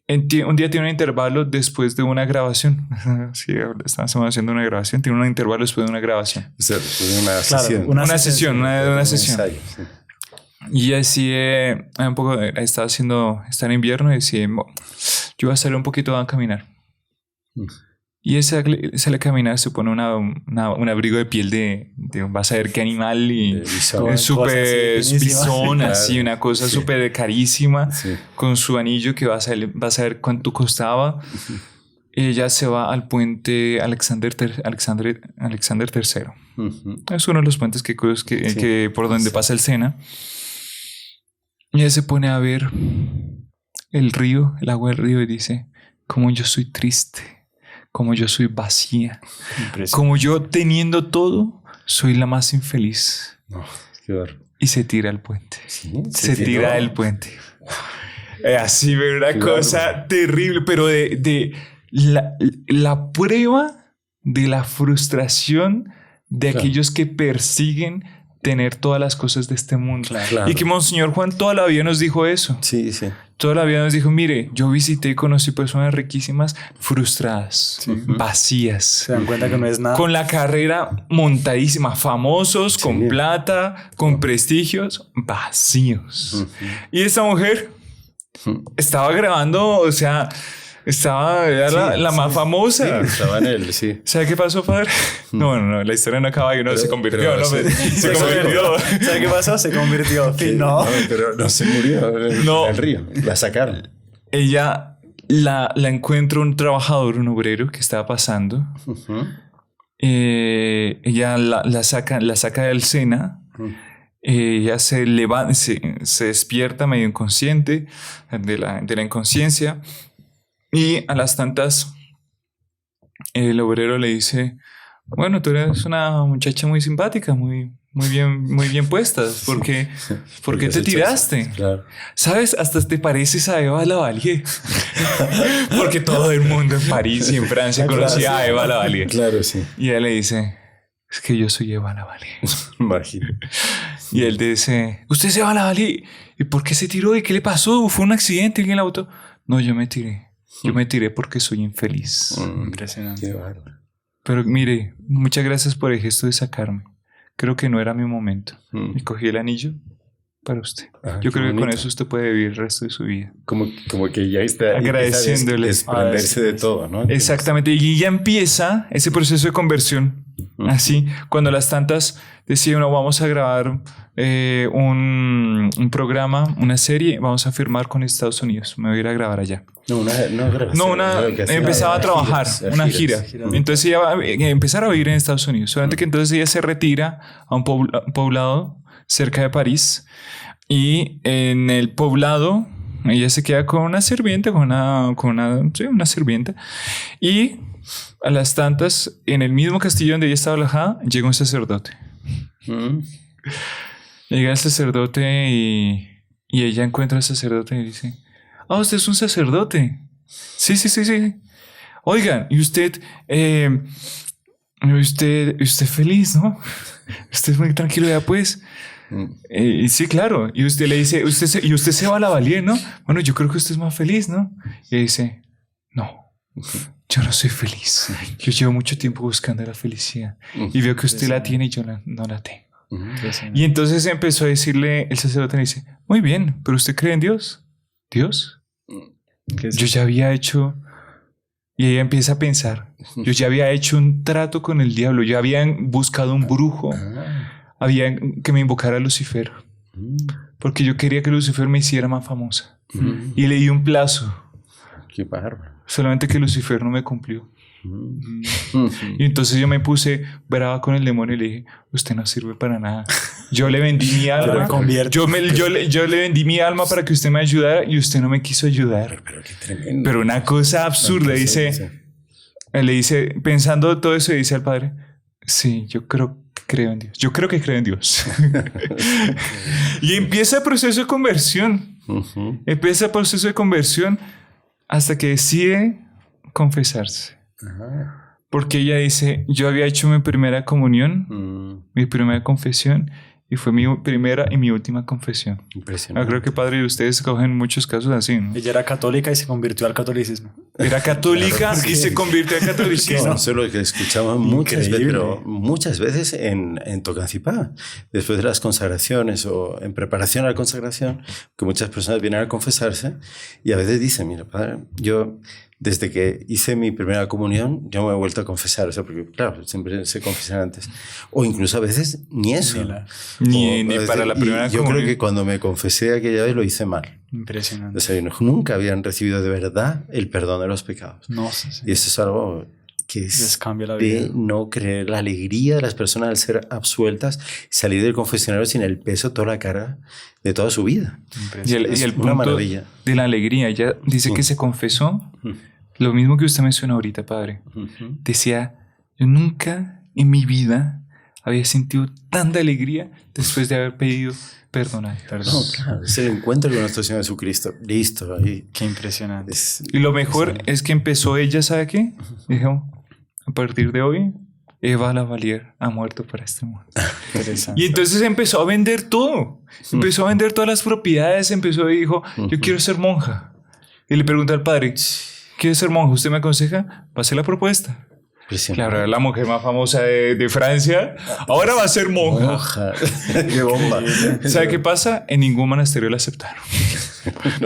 un día tiene un intervalo después de una grabación. Sí, estamos haciendo una grabación, tiene un intervalo después de una grabación. O sea, una sesión. Una sesión. Y así, un poco, está en invierno y decide, yo voy a salir un poquito a caminar. Y él sale a caminar, se pone un abrigo de piel de vas a ver qué animal y Bisón. es súper bisón, así, una cosa Sí. súper carísima, Sí. con su anillo que vas a ver cuánto costaba. Ella se va al puente Alexander III. Ujú. Es uno de los puentes Sí. que por donde Sí. pasa el Sena. Y ella se pone a ver el río, el agua del río, y dice: cómo yo soy triste, cómo yo soy vacía, como yo teniendo todo, soy la más infeliz. No, qué horror. Y se tira al puente. Sí, Se tira del puente. Así ve una Qué cosa bárbaro. terrible, pero de la prueba de la frustración de Claro. aquellos que persiguen tener todas las cosas de este mundo. Claro. Y que Monseñor Juan toda la vida nos dijo eso. Sí, sí. Toda la vida nos dijo: mire, yo visité y conocí personas riquísimas, frustradas, vacías, Se dan cuenta que no es nada. con la carrera montadísima, famosos, Sí. con plata, con prestigios, vacíos. Ujú. Y esta mujer estaba grabando, o sea, era la Sí, más sí. famosa. Sí, estaba en él, sí. ¿Sabe qué pasó, padre? No, la historia no acaba y no se convirtió, pero ¿no? sí. Se convirtió. ¿Sabes qué pasó? Se convirtió. Fin, no. Pero no se murió en No. el río. La sacaron. Ella la encuentra un trabajador, un obrero que estaba pasando. Ujú. Ella la saca del Sena. Ella se levanta, se despierta medio inconsciente de la inconsciencia, y a las tantas el obrero le dice: bueno, tú eres una muchacha muy simpática, muy bien puesta. ¿Por qué te tiraste? Claro. ¿Sabes? Hasta te pareces a Eva Lavalier. Porque todo el mundo en París y en Francia conocía a Eva Lavalier. Claro, sí. Y ella le dice: es que yo soy Eva Lavalier. Imagino. Y él dice: ¿usted se va a la Bali? ¿Y por qué se tiró? ¿Y qué le pasó? ¿Fue un accidente en el auto? No, yo me tiré. Yo me tiré porque soy infeliz. Impresionante. Qué bárbaro. Pero mire, muchas gracias por el gesto de sacarme. Creo que no era mi momento. Y cogí el anillo para usted. Ah, Yo qué creo que con bonito. eso usted puede vivir el resto de su vida. Como que ya está Agradeciéndole. desprenderse de todo, ¿no? Exactamente. Y ya empieza ese proceso de conversión. Así, cuando las tantas decían: no, vamos a grabar un programa, una serie, vamos a firmar con Estados Unidos. Me voy a ir a grabar allá. Empezaba a trabajar, una gira. Entonces ella va a empezar a vivir en Estados Unidos. Solamente que entonces ella se retira a un poblado cerca de París, y en el poblado ella se queda con una sirvienta, una sirvienta, y a las tantas, en el mismo castillo donde ella estaba alojada, llega un sacerdote. Llega el sacerdote y ella encuentra al sacerdote y dice: ah, usted es un sacerdote. Sí. Oigan, y usted feliz, ¿no? Usted es muy tranquilo, ya pues. Sí, claro. Y usted le dice: usted se va a la Bali, ¿no? Bueno, yo creo que usted es más feliz, ¿no? Y ella dice: no, yo no soy feliz. Yo llevo mucho tiempo buscando la felicidad y veo que usted la tiene y yo no la tengo. Y entonces empezó a decirle, el sacerdote le dice: muy bien, pero ¿usted cree en Dios? ¿Dios? Yo ya había hecho... Y ella empieza a pensar: yo ya había hecho un trato con el diablo, yo había buscado un brujo, había que me invocara a Lucifer, porque yo quería que Lucifer me hiciera más famosa. Y le di un plazo. Qué bárbaro. Solamente que Lucifer no me cumplió. Y entonces yo me puse brava con el demonio y le dije: usted no sirve para nada. Yo le vendí mi alma. Yo le vendí mi alma para que usted me ayudara y usted no me quiso ayudar. Pero qué tremendo. Pero una cosa absurda. Le dice, pensando todo eso, dice al padre: sí, yo creo que creo en Dios. Yo creo que creo en Dios. Y empieza el proceso de conversión. Empieza el proceso de conversión hasta que decide confesarse. Porque ella dice: yo había hecho mi primera comunión, mi primera confesión, y fue mi primera y mi última confesión. Impresionante. Creo que padre de ustedes cogen muchos casos así, ¿no? Ella era católica y se convirtió al catolicismo. Era católica Claro, y se convirtió al catolicismo. No, eso es lo que escuchamos muchas veces en Tocancipá, después de las consagraciones o en preparación a la consagración, que muchas personas vienen a confesarse y a veces dicen, mira, padre, yo desde que hice mi primera comunión, yo me he vuelto a confesar, o sea, porque claro, siempre se confesan antes. O incluso a veces ni eso. Ni para la primera yo comunión. creo que cuando me confesé aquella vez lo hice mal. Impresionante. O sea, nunca habían recibido de verdad el perdón de los pecados. No sé. Sí. Y eso es algo que Les cambia la de vida. no creer la alegría de las personas al ser absueltas y salir del confesionario sin el peso, toda la carga de toda su vida. Y el Es una punto maravilla. de la alegría, ella dice que se confesó, lo mismo que usted mencionó ahorita, padre. Decía, yo nunca en mi vida había sentido tanta alegría después de haber pedido perdonar. No, claro, es el encuentro con nuestro Señor Jesucristo. Listo, ahí. Qué impresionante. Y lo mejor es que empezó ella, ¿sabe qué? Dijo, a partir de hoy, Eva Lavalier ha muerto para este mundo. Interesante. Y entonces empezó a vender todo. Empezó a vender todas las propiedades. Empezó y dijo, yo quiero ser monja. Y le pregunta al padre, ¿quiere ser monja? ¿Usted me aconseja? Pase la propuesta. Claro, era la mujer más famosa de Francia. Ahora va a ser monja. ¡Qué bomba! ¿Sabe qué pasa? En ningún monasterio la aceptaron.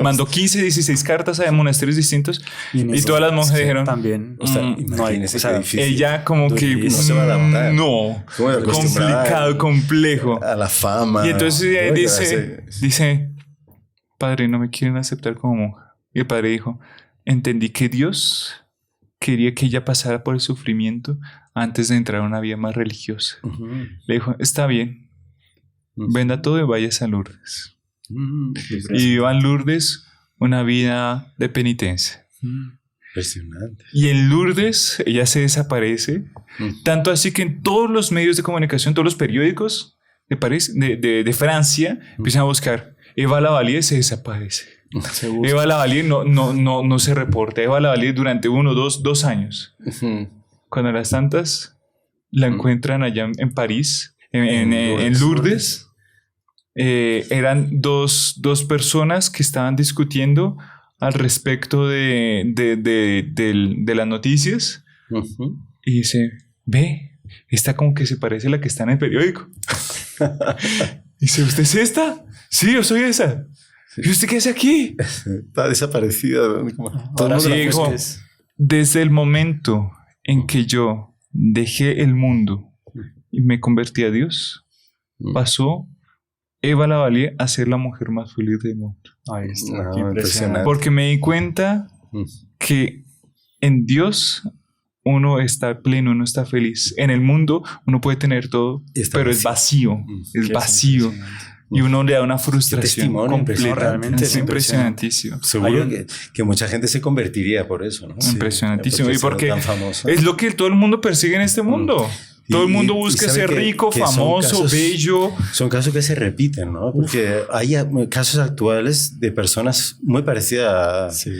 Mandó 15, 16 cartas a monasterios distintos y todas las monjas dijeron... También, O sea, no hay, imagínese o sea, qué difícil. Ella como que... No se va a adaptar. No. ¿Cómo de acostumbrada Complicado, complejo. a la fama. Y entonces ¿no? dice, padre, no me quieren aceptar como monja. Y el padre dijo, entendí que Dios quería que ella pasara por el sufrimiento antes de entrar a una vida más religiosa. Le dijo, está bien, venda todo y váyase a Lourdes. Y viva en Lourdes una vida de penitencia. Impresionante. Y en Lourdes ella se desaparece, tanto así que en todos los medios de comunicación, todos los periódicos de París, de Francia, empiezan a buscar Eva Lavalier se desaparece. Eva Lavalier no se reporta. Eva Lavalier durante 2 años. Cuando a las tantas la encuentran allá en París, en Lourdes. Eran dos personas que estaban discutiendo al respecto de las noticias. Y dice, ve, esta como que se parece a la que está en el periódico. Dice, ¿usted es esta? Sí, yo soy esa. ¿Y usted qué hace aquí? Está desaparecida. Ahora sí, dijo, desde el momento en que yo dejé el mundo y me convertí a Dios, pasó Eva Lavalier a ser la mujer más feliz del mundo. Ahí está, No, qué impresionante. Porque me di cuenta que en Dios uno está pleno, uno está feliz. En el mundo uno puede tener todo, pero es vacío. Es vacío. Y uno le da una frustración completa. Realmente es impresionantísimo. Seguro que mucha gente se convertiría por eso, ¿no? Impresionantísimo. Y porque tan famoso. es lo que todo el mundo persigue en este mundo. Todo el mundo busca ser rico, famoso, bello. Son casos que se repiten, ¿no? Porque hay casos actuales de personas muy parecidas a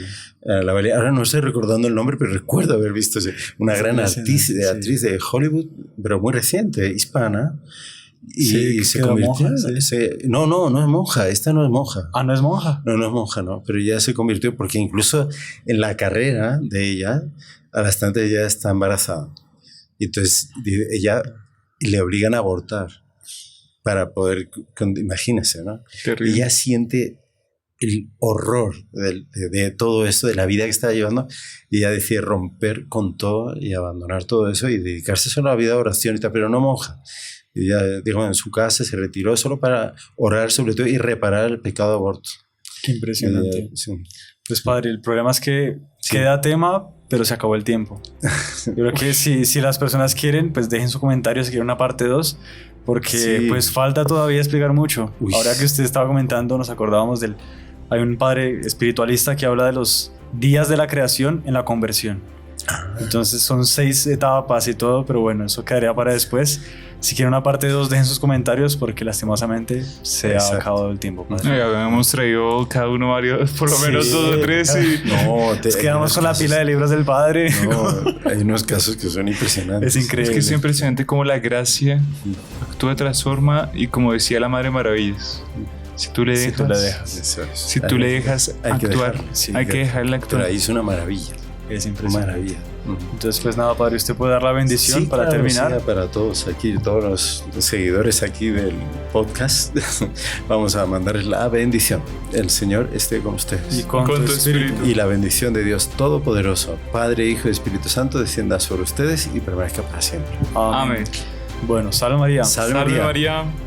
la Lavalier. Ahora no estoy recordando el nombre, pero recuerdo haber visto una gran actriz de Hollywood, pero muy reciente, hispana. Y se convirtió. No es monja. Esta no es monja. Ah, no es monja. No es monja, no. Pero ya se convirtió porque incluso en la carrera de ella, a las tantas ella está embarazada. Y entonces ella le obligan a abortar para poder, imagínese, ¿no? Terrible. Ella siente el horror de todo esto, de la vida que está llevando, y ella decide romper con todo y abandonar todo eso y dedicarse solo a la vida de oración y tal, pero no monja. Y ella, digamos, en su casa se retiró solo para orar sobre todo y reparar el pecado de aborto. Qué impresionante. Sí. Pues padre, el problema es que queda tema, pero se acabó el tiempo. Yo creo que si las personas quieren, pues dejen su comentario si quieren una parte 2, porque pues falta todavía explicar mucho. Ahora que usted estaba comentando, nos acordábamos hay un padre espiritualista que habla de los días de la creación en la conversión. Entonces son 6 etapas y todo, pero bueno, eso quedaría para después. Si quieren una parte 2, dejen sus comentarios porque lastimosamente se ha acabado el tiempo. Hemos traído cada uno por lo menos 2 o 3 y nos quedamos con la pila de libros del padre. No, hay unos casos que son impresionantes. Es increíble. Es que es impresionante cómo la gracia actúa, transforma y como decía la Madre Maravillas, si tú le dejas, actuar, hay que dejarla actuar. Pero ahí es una maravilla. Es impresionante. Maravilla. Entonces, pues nada, Padre, usted puede dar la bendición Sí, para claro, terminar. sí, para todos aquí, todos los seguidores aquí del podcast, vamos a mandarles la bendición. El Señor esté con ustedes. Y con tu espíritu. Y la bendición de Dios Todopoderoso, Padre, Hijo y Espíritu Santo, descienda sobre ustedes y permanezca para siempre. Amén. Bueno, salve María. Salve Salve María. María.